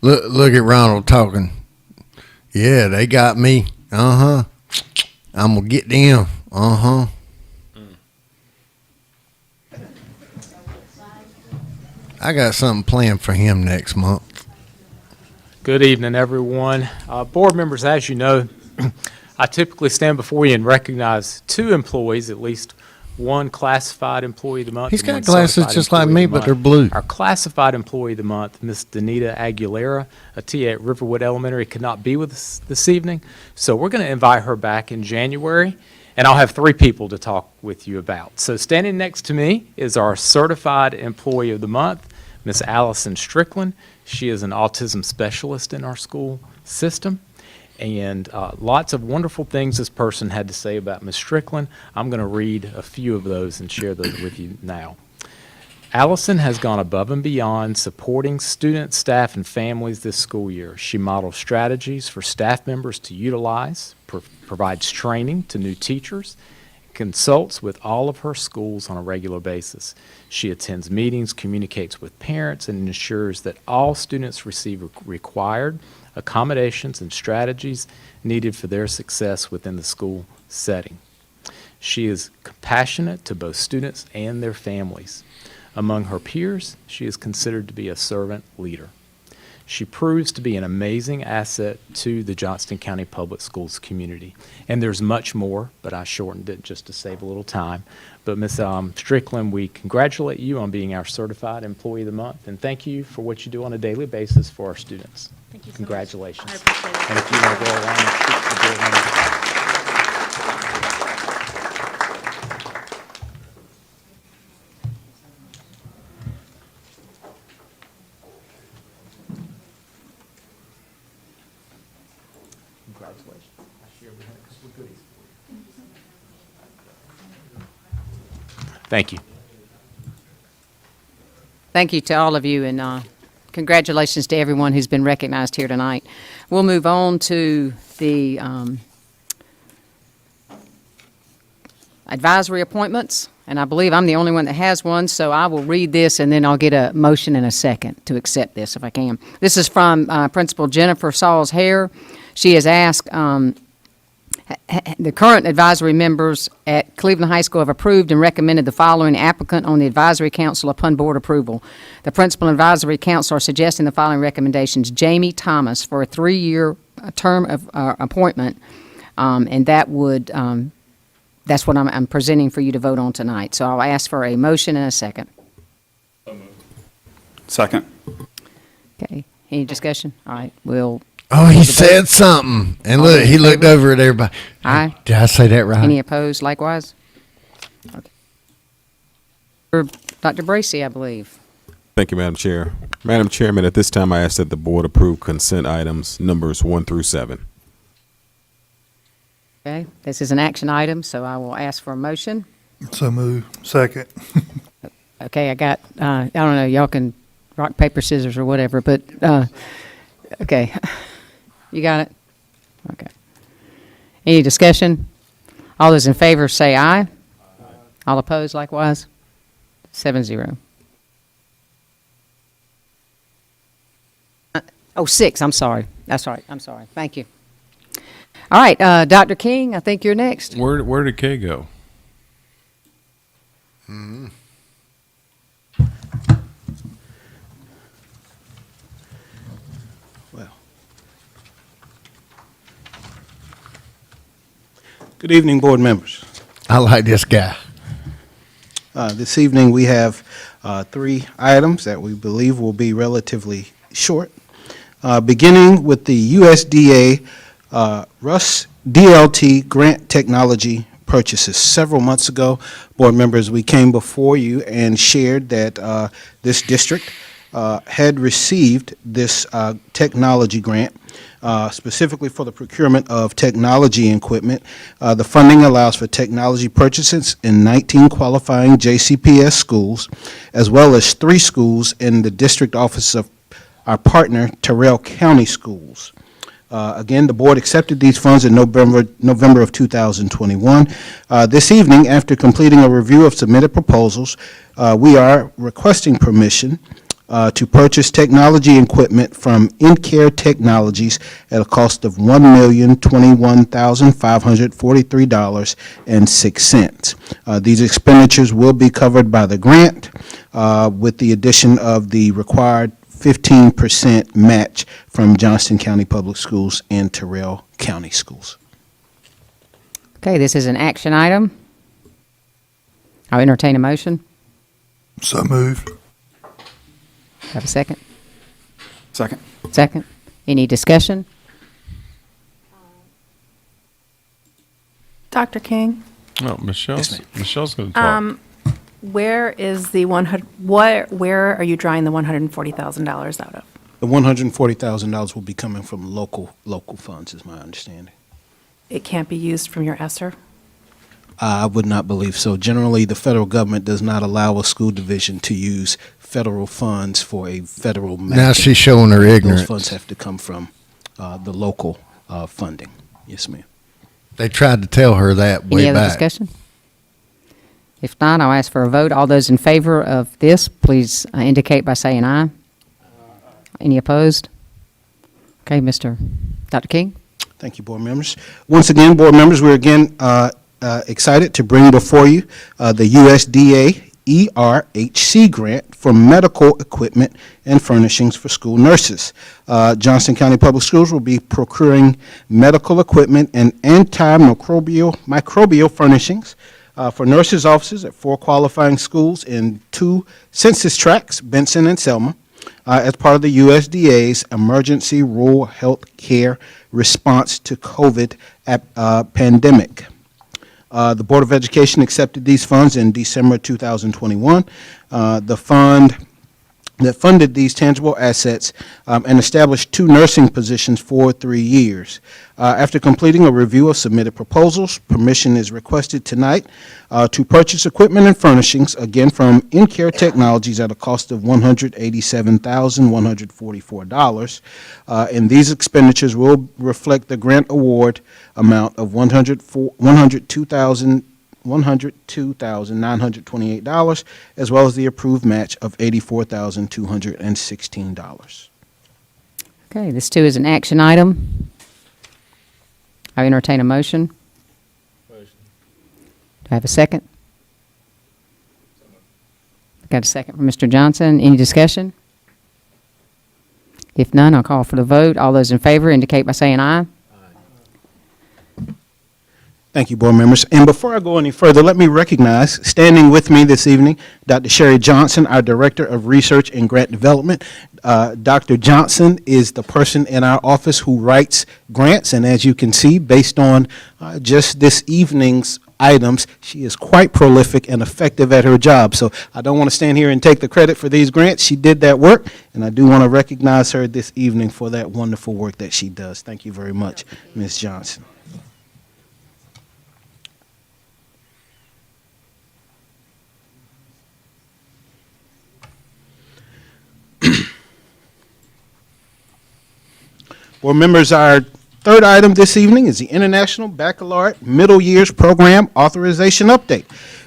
S2: Look at Ronald talking. Yeah, they got me. I'm gonna get them. I got something planned for him next month.
S20: Good evening, everyone. Board members, as you know, I typically stand before you and recognize 2 employees, at least one classified employee of the month.
S2: He's
S20: and
S2: got
S20: one
S2: glasses
S20: certified
S2: just like
S20: employee
S2: me,
S20: of the
S2: but they're
S20: month.
S2: blue.
S20: Our classified employee of the month, Miss Danita Aguilera, a TA at Riverwood Elementary, could not be with us this evening, so we're going to invite her back in January, and I'll have 3 people to talk with you about. So standing next to me is our certified employee of the month, Miss Allison Strickland. She is an autism specialist in our school system. And lots of wonderful things this person had to say about Ms. Strickland. I'm going to read a few of those and share those with you now. Allison has gone above and beyond supporting students, staff, and families this school year. She models strategies for staff members to utilize, provides training to new teachers, consults with all of her schools on a regular basis. She attends meetings, communicates with parents, and ensures that all students receive required accommodations and strategies needed for their success within the school setting. She is compassionate to both students and their families. Among her peers, she is considered to be a servant leader. She proves to be an amazing asset to the Johnston County Public Schools community. And there's much more, but I shortened it just to save a little time. But Ms. Strickland, we congratulate you on being our Certified Employee of the Month, and thank you for what you do on a daily basis for our students.
S12: Thank you so
S20: Congratulations.
S12: much. I appreciate it.
S20: And if you want to go around and speak to the board members. Congratulations. I share we had a couple of goodies for you. Thank you.
S7: Thank you to all of you, and congratulations to everyone who's been recognized here tonight. We'll move on to the advisory appointments, and I believe I'm the only one that has one, so I will read this, and then I'll get a motion in a second to accept this, if I can. This is from Principal Jennifer Sauls-Hare. She has asked, the current advisory members at Cleveland High School have approved and recommended the following applicant on the advisory council upon board approval. The principal and advisory council are suggesting the following recommendations. Jamie Thomas for a 3-year term of appointment, and that would, that's what I'm presenting for you to vote on tonight. So I'll ask for a motion and a second.
S5: Second.
S7: Okay, any discussion? All right, we'll.
S2: Oh, he said something. And look, he looked over at everybody.
S7: Aye.
S2: Did I say that right?
S7: Any opposed likewise? Okay. For Dr. Bracy, I believe.
S6: Thank you, Madam Chair. Madam Chairman, at this time, I ask that the board approve consent items numbers 1 through 7.
S7: Okay, this is an action item, so I will ask for a motion.
S8: So move. Second.
S7: Okay, I got, I don't know, y'all can rock, paper, scissors, or whatever, but, okay. You got it? Okay. Any discussion? All those in favor say aye. All opposed likewise? 7-0. Oh, 6, I'm sorry. That's right, I'm sorry. Thank you. All right, Dr. King, I think you're next.
S1: Where did Kay go?
S21: Good evening, board members.
S2: I like this guy.
S21: This evening, we have 3 items that we believe will be relatively short. Beginning with the USDA RUS DLT grant technology purchases. Several months ago, board members, we came before you and shared that this district had received this technology grant specifically for the procurement of technology equipment. The funding allows for technology purchases in 19 qualifying JCPS schools, as well as 3 schools in the district office of our partner, Terrell County Schools. Again, the board accepted these funds in November of 2021. This evening, after completing a review of submitted proposals, we are requesting permission to purchase technology equipment from InCare Technologies at a cost of $1,021,543.06. These expenditures will be covered by the grant with the addition of the required 15% match from Johnston County Public Schools and Terrell County Schools.
S7: Okay, this is an action item. I'll entertain a motion.
S8: So move.
S7: Have a second?
S5: Second.
S7: Second. Any discussion?
S22: Dr. King,
S1: Oh, Michelle's going to talk.
S22: where is the where are you drawing the $140,000 out of?
S21: The $140,000 will be coming from local funds, is my understanding.
S22: It can't be used from your ESSER?
S21: I would not believe so. Generally, the federal government does not allow a school division to use federal funds for a federal match.
S2: Now she's showing her ignorance.
S21: Those funds have to come from the local funding. Yes, ma'am.
S2: They tried to tell her that way
S7: Any other
S2: back.
S7: discussion? If not, I'll ask for a vote. All those in favor of this, please indicate by saying aye. Any opposed? Okay, Dr. King?
S21: Thank you, board members. Once again, board members, we're again excited to bring before you the USDA ERHC grant for medical equipment and furnishings for school nurses. Johnston County Public Schools will be procuring medical equipment and antimicrobial furnishings for nurses' offices at 4 qualifying schools in 2 census tracts, Benson and Selma, as part of the USDA's Emergency Rural Health Care Response to COVID pandemic. The Board of Education accepted these funds in December 2021. The fund that funded these tangible assets and established 2 nursing positions for 3 years. After completing a review of submitted proposals, permission is requested tonight to purchase equipment and furnishings, again from InCare Technologies at a cost of $187,144. And these expenditures will reflect the grant award amount of $102,928, as well as the approved match of $84,216.
S7: Okay, this too is an action item. I entertain a motion. Do I have a second? Got a second from Mr. Johnson. Any discussion? If none, I'll call for the vote. All those in favor indicate by saying aye.
S21: Thank you, board members. And before I go any further, let me recognize, standing with me this evening, Dr. Sherry Johnson, our Director of Research and Grant Development. Dr. Johnson is the person in our office who writes grants, and as you can see, based on just this evening's items, she is quite prolific and effective at her job. So I don't want to stand here and take the credit for these grants. She did that work, and I do want to recognize her this evening for that wonderful work that she does. Thank you very much, Ms. Johnson. Board members, our third item this evening is the International Baccalaureate Middle Years Program Authorization Update.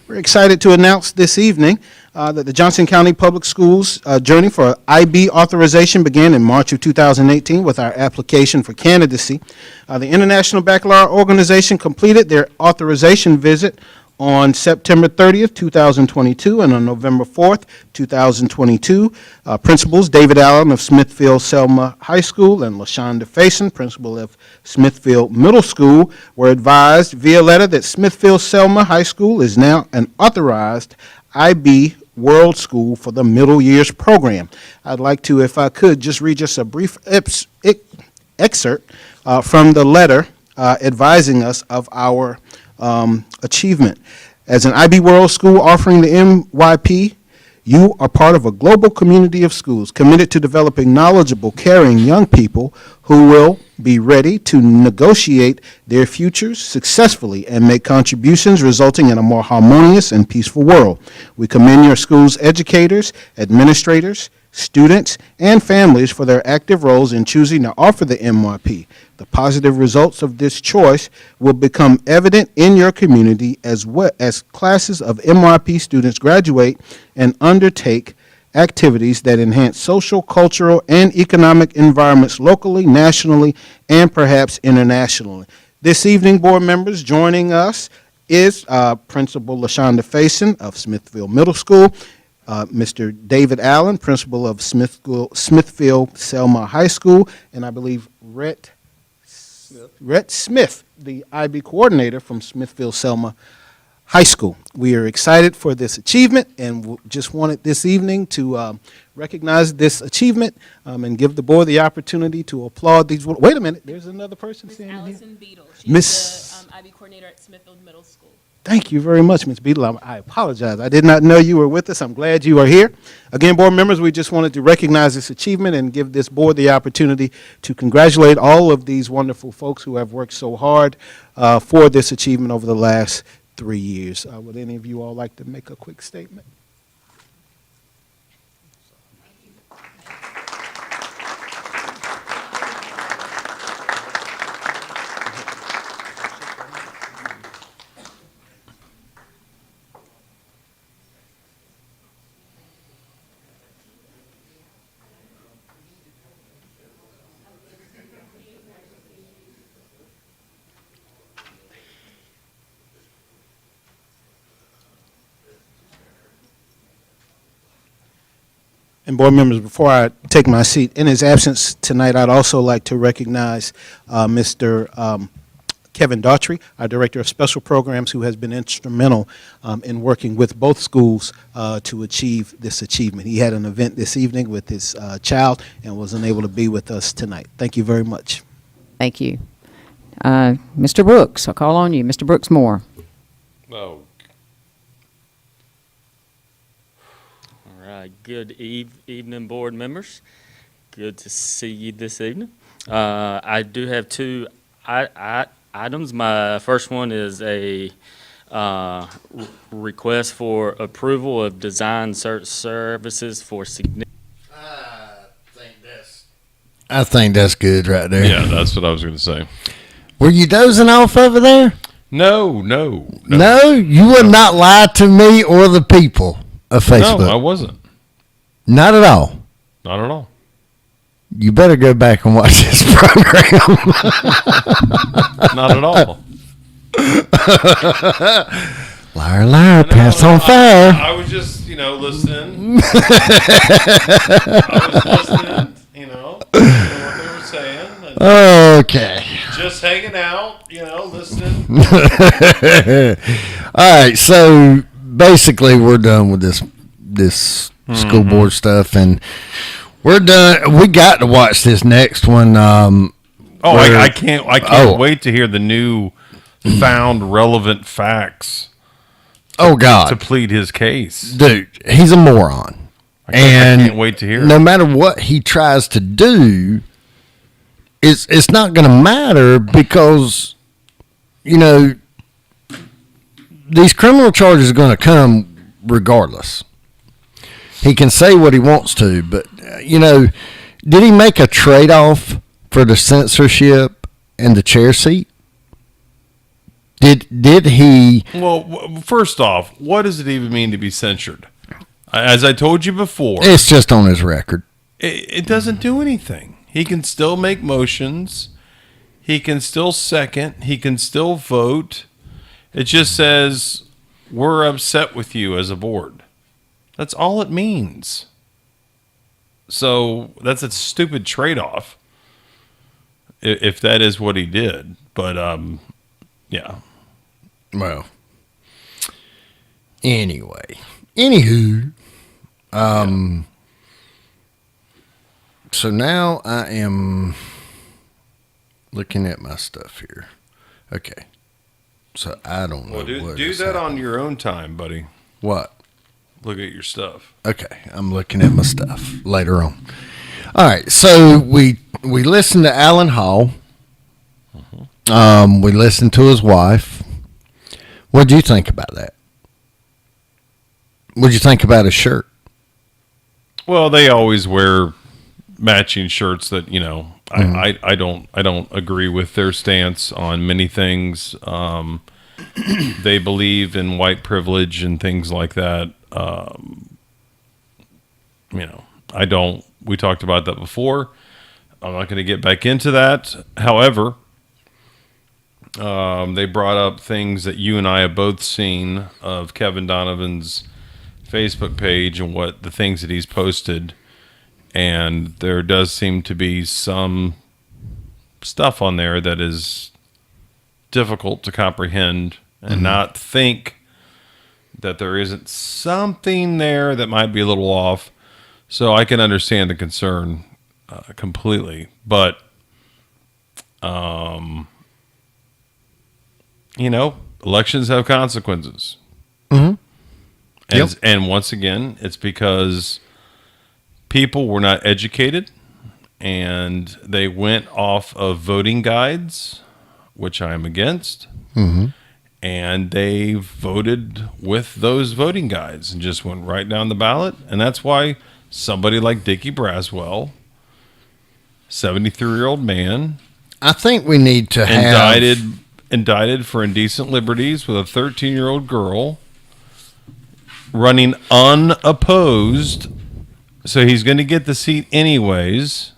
S21: We're excited to announce this evening that the Johnson County Public Schools journey for IB authorization began in March of 2018 with our application for candidacy. The International Baccalaureate Organization completed their authorization visit on September 30th, 2022, and on November 4th, 2022. Principals David Allen of Smithfield Selma High School and LaShonda Faison, principal of Smithfield Middle School, were advised via letter that Smithfield Selma High School is now an authorized IB World School for the Middle Years program. I'd like to, if I could, just read just a brief excerpt from the letter advising us of our achievement. As an IB World School offering the MYP, you are part of a global community of schools committed to developing knowledgeable, caring young people who will be ready to negotiate their futures successfully and make contributions resulting in a more harmonious and peaceful world. We commend your school's educators, administrators, students, and families for their active roles in choosing to offer the MYP. The positive results of this choice will become evident in your community as well as classes of MYP students graduate and undertake activities that enhance social, cultural, and economic environments locally, nationally, and perhaps internationally. This evening, board members, joining us is Principal LaShonda Faison of Smithfield Middle School, Mr. David Allen, principal of Smithfield Selma High School, and I believe Rhett Smith, the IB coordinator from Smithfield Selma High School. We are excited for this achievement and just wanted this evening to recognize this achievement and give the board the opportunity to applaud these. Wait a minute, there's another person standing here.
S3: Allison Beadle. She's
S21: Miss,
S3: the IB coordinator at Smithfield Middle School.
S21: Thank you very much, Ms. Beadle. I apologize. I did not know you were with us. I'm glad you are here. Again, board members, we just wanted to recognize this achievement and give this board the opportunity to congratulate all of these wonderful folks who have worked so hard for this achievement over the last 3 years. Would any of you all like to make a quick statement? And board members, before I take my seat, in his absence tonight, I'd also like to recognize Mr. Kevin Daughtry, our Director of Special Programs, who has been instrumental in working with both schools to achieve this achievement. He had an event this evening with his child and was unable to be with us tonight. Thank you very much.
S7: Thank you. Mr. Brooks, I'll call on you. Mr. Brooks Moore.
S4: Oh. All right. Good evening, board members. Good to see you this evening. I do have two items. My first one is a request for approval of design services for significant.
S2: I think that's good right there.
S1: Yeah, that's what I was going to say.
S2: Were you dozing off over there?
S1: No.
S2: No, you would not lie to me or the people of Facebook.
S1: No, I wasn't.
S2: Not at all.
S1: Not at all.
S2: You better go back and watch this program.
S1: Not at all.
S2: Liar, liar, pants on fire.
S1: I was just, listening. I was listening, what they were saying.
S2: Okay.
S1: Just hanging out, listening.
S2: All right, so basically we're done with this school board stuff, and we're done. We got to watch this next one.
S1: I can't wait to hear the new found relevant facts.
S2: Oh God!
S1: To plead his case,
S2: dude, he's a moron.
S1: I can't wait to hear it.
S2: No matter what he tries to do, it's not going to matter because these criminal charges are going to come regardless. He can say what he wants to, but did he make a trade-off for the censorship and the chair seat? Did he?
S1: Well, first off, what does it even mean to be censured? As I told you before,
S2: It's just on his record.
S1: it doesn't do anything. He can still make motions. He can still second. He can still vote. It just says, we're upset with you as a board. That's all it means. So that's a stupid trade-off, if that is what he did. But, yeah.
S2: Well, anyway, anywho, so now I am looking at my stuff here. Okay, so I don't know.
S1: Well,
S2: what
S1: do
S2: is
S1: that on
S2: happening.
S1: your own time, buddy.
S2: What?
S1: Look at your stuff.
S2: Okay, I'm looking at my stuff later on. All right, so we listened to Alan Hall. We listened to his wife. What do you think about that? What do you think about his shirt?
S1: Well, they always wear matching shirts that, I don't agree with their stance on many things. They believe in white privilege and things like that. I don't. We talked about that before. I'm not going to get back into that. However, they brought up things that you and I have both seen of Kevin Donovan's Facebook page and what the things that he's posted. And there does seem to be some stuff on there that is difficult to comprehend and not think that there isn't something there that might be a little off. So I can understand the concern completely. But, elections have consequences. And once again, it's because people were not educated and they went off of voting guides, which I am against. And they voted with those voting guides and just went right down the ballot. And that's why somebody like Dickie Braswell, 73-year-old man,
S2: I think we need to have
S1: indicted for indecent liberties with a 13-year-old girl, running unopposed, so he's going to get the seat anyways,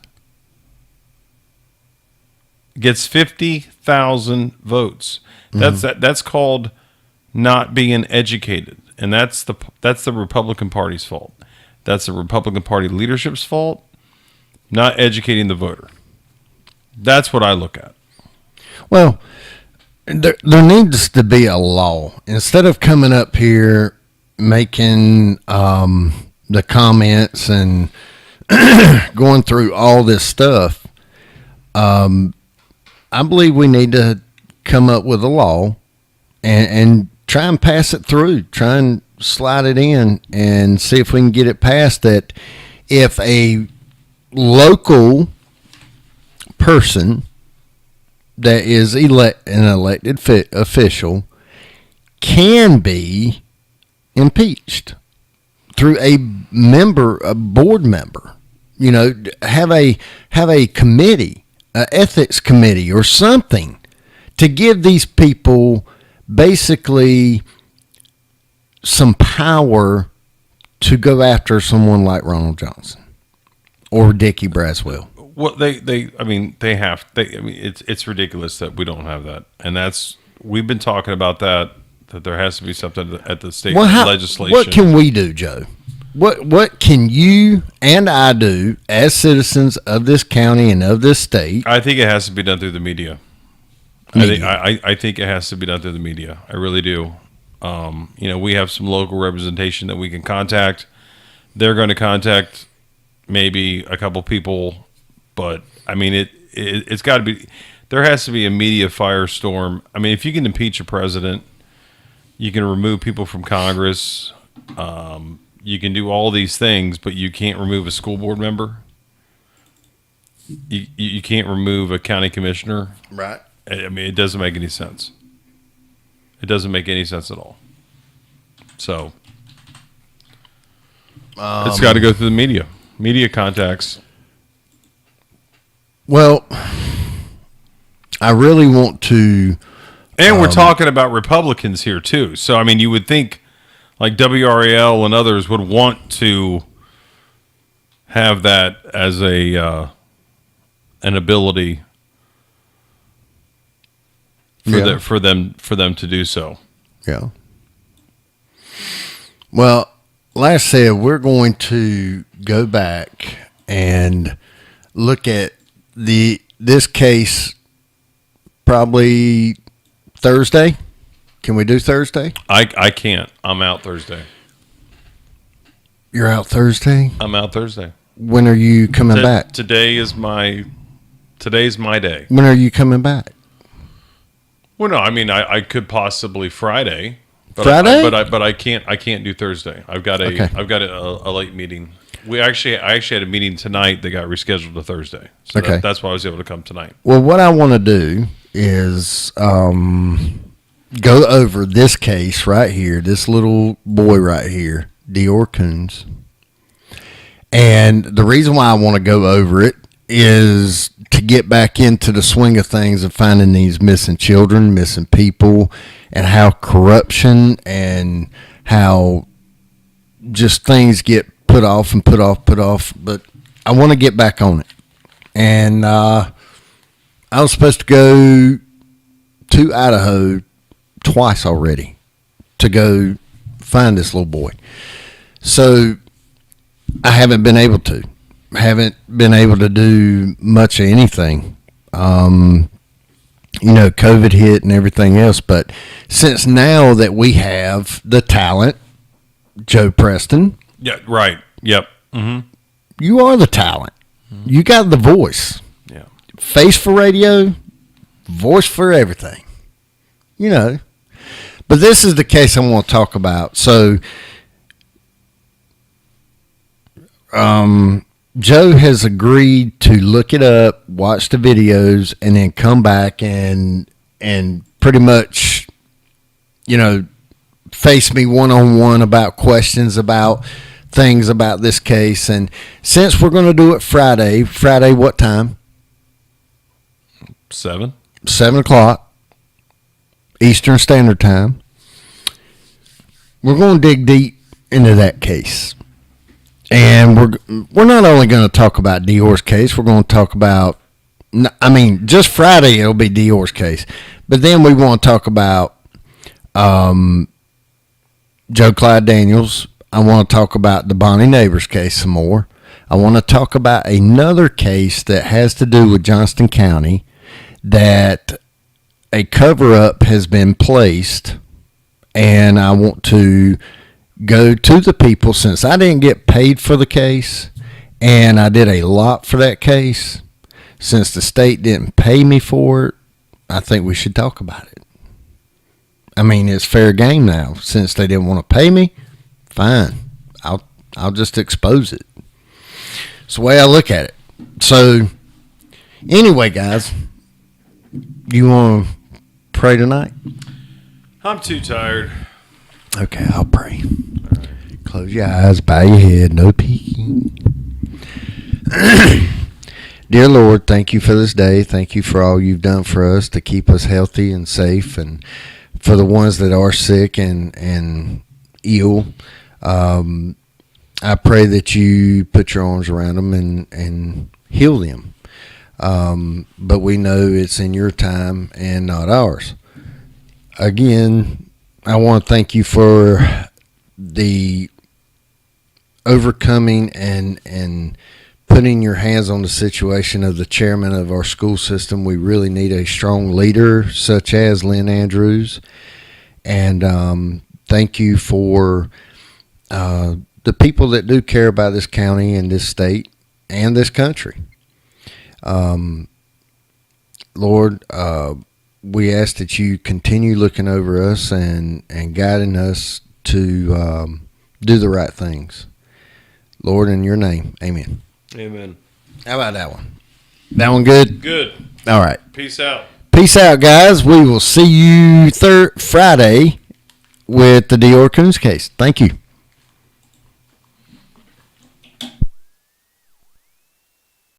S1: gets 50,000 votes. That's called not being educated, and that's the Republican Party's fault. That's the Republican Party leadership's fault, not educating the voter. That's what I look at.
S2: Well, there needs to be a law. Instead of coming up here making the comments and going through all this stuff, I believe we need to come up with a law and try and pass it through. Try and slide it in and see if we can get it passed that if a local person that is an elected official can be impeached through a board member, have a committee, an ethics committee or something to give these people basically some power to go after someone like Ronald Johnson or Dickie Braswell.
S1: Well, it's ridiculous that we don't have that. And we've been talking about that there has to be something at the state legislation.
S2: What can we do, Joe? What can you and I do as citizens of this county and of this state?
S1: I think it has to be done through the media. I think it has to be done through the media. I really do. We have some local representation that we can contact. They're going to contact maybe a couple people, but it's got to be. There has to be a media firestorm. If you can impeach a president, you can remove people from Congress. You can do all these things, but you can't remove a school board member. You can't remove a county commissioner.
S2: Right.
S1: It doesn't make any sense. It doesn't make any sense at all. So it's got to go through the media. Media contacts.
S2: Well, I really want to.
S1: And we're talking about Republicans here too. So I mean, you would think like WRAL and others would want to have that as a an ability for them to do so.
S2: Yeah. Well, like I said, we're going to go back and look at this case probably Thursday. Can we do Thursday?
S1: I can't. I'm out Thursday.
S2: You're out Thursday?
S1: I'm out Thursday.
S2: When are you coming back?
S1: Today's my day.
S2: When are you coming back?
S1: Well, no, I mean I could possibly Friday. But
S2: Friday?
S1: But I can't do Thursday. I've got a late meeting. I actually had a meeting tonight that got rescheduled to Thursday. So
S2: Okay.
S1: that's why I was able to come tonight.
S2: Well, what I want to do is go over this case right here, this little boy right here, Dior Coons. And the reason why I want to go over it is to get back into the swing of things of finding these missing children, missing people, and how corruption and how just things get put off and put off. But I want to get back on it. And I was supposed to go to Idaho twice already to go find this little boy. So I haven't been able to. Haven't been able to do much of anything. COVID hit and everything else. But since now that we have the talent, Joe Preston.
S1: Yeah, right. Yep. Mm-hmm.
S2: You are the talent. Mm-hmm. You got the voice.
S1: Yeah.
S2: Face for radio, voice for everything. But this is the case I want to talk about. So, Joe has agreed to look it up, watch the videos, and then come back and pretty much, face me one-on-one about questions about things about this case. And since we're going to do it Friday what time?
S1: 7
S2: o'clock Eastern Standard Time. We're going to dig deep into that case. And we're not only going to talk about Dior's case, we're going to talk about, just Friday it'll be Dior's case. But then we want to talk about Joe Clyde Daniels. I want to talk about the Bonnie Neighbors case some more. I want to talk about another case that has to do with Johnston County that a cover-up has been placed, and I want to go to the people, since I didn't get paid for the case, and I did a lot for that case. Since the state didn't pay me for it, I think we should talk about it. It's fair game now. Since they didn't want to pay me, fine. I'll just expose it. It's the way I look at it. So, anyway, guys, you want to pray tonight?
S1: I'm too tired.
S2: Okay, I'll pray. Close your eyes, bow your head, no peeking. Dear Lord, thank you for this day. Thank you for all you've done for us to keep us healthy and safe, and for the ones that are sick and ill. I pray that you put your arms around them and heal them. But we know it's in your time and not ours. Again, I want to thank you for the overcoming and putting your hands on the situation of the chairman of our school system. We really need a strong leader such as Lynn Andrews. And thank you for the people that do care about this county and this state and this country. Lord, we ask that you continue looking over us and guiding us to do the right things. Lord, in your name, amen.
S1: Amen.
S2: How about that one? That one good?
S1: Good.
S2: All right.
S1: Peace out.
S2: Peace out, guys. We will see you Friday with the Dior Coons case. Thank you.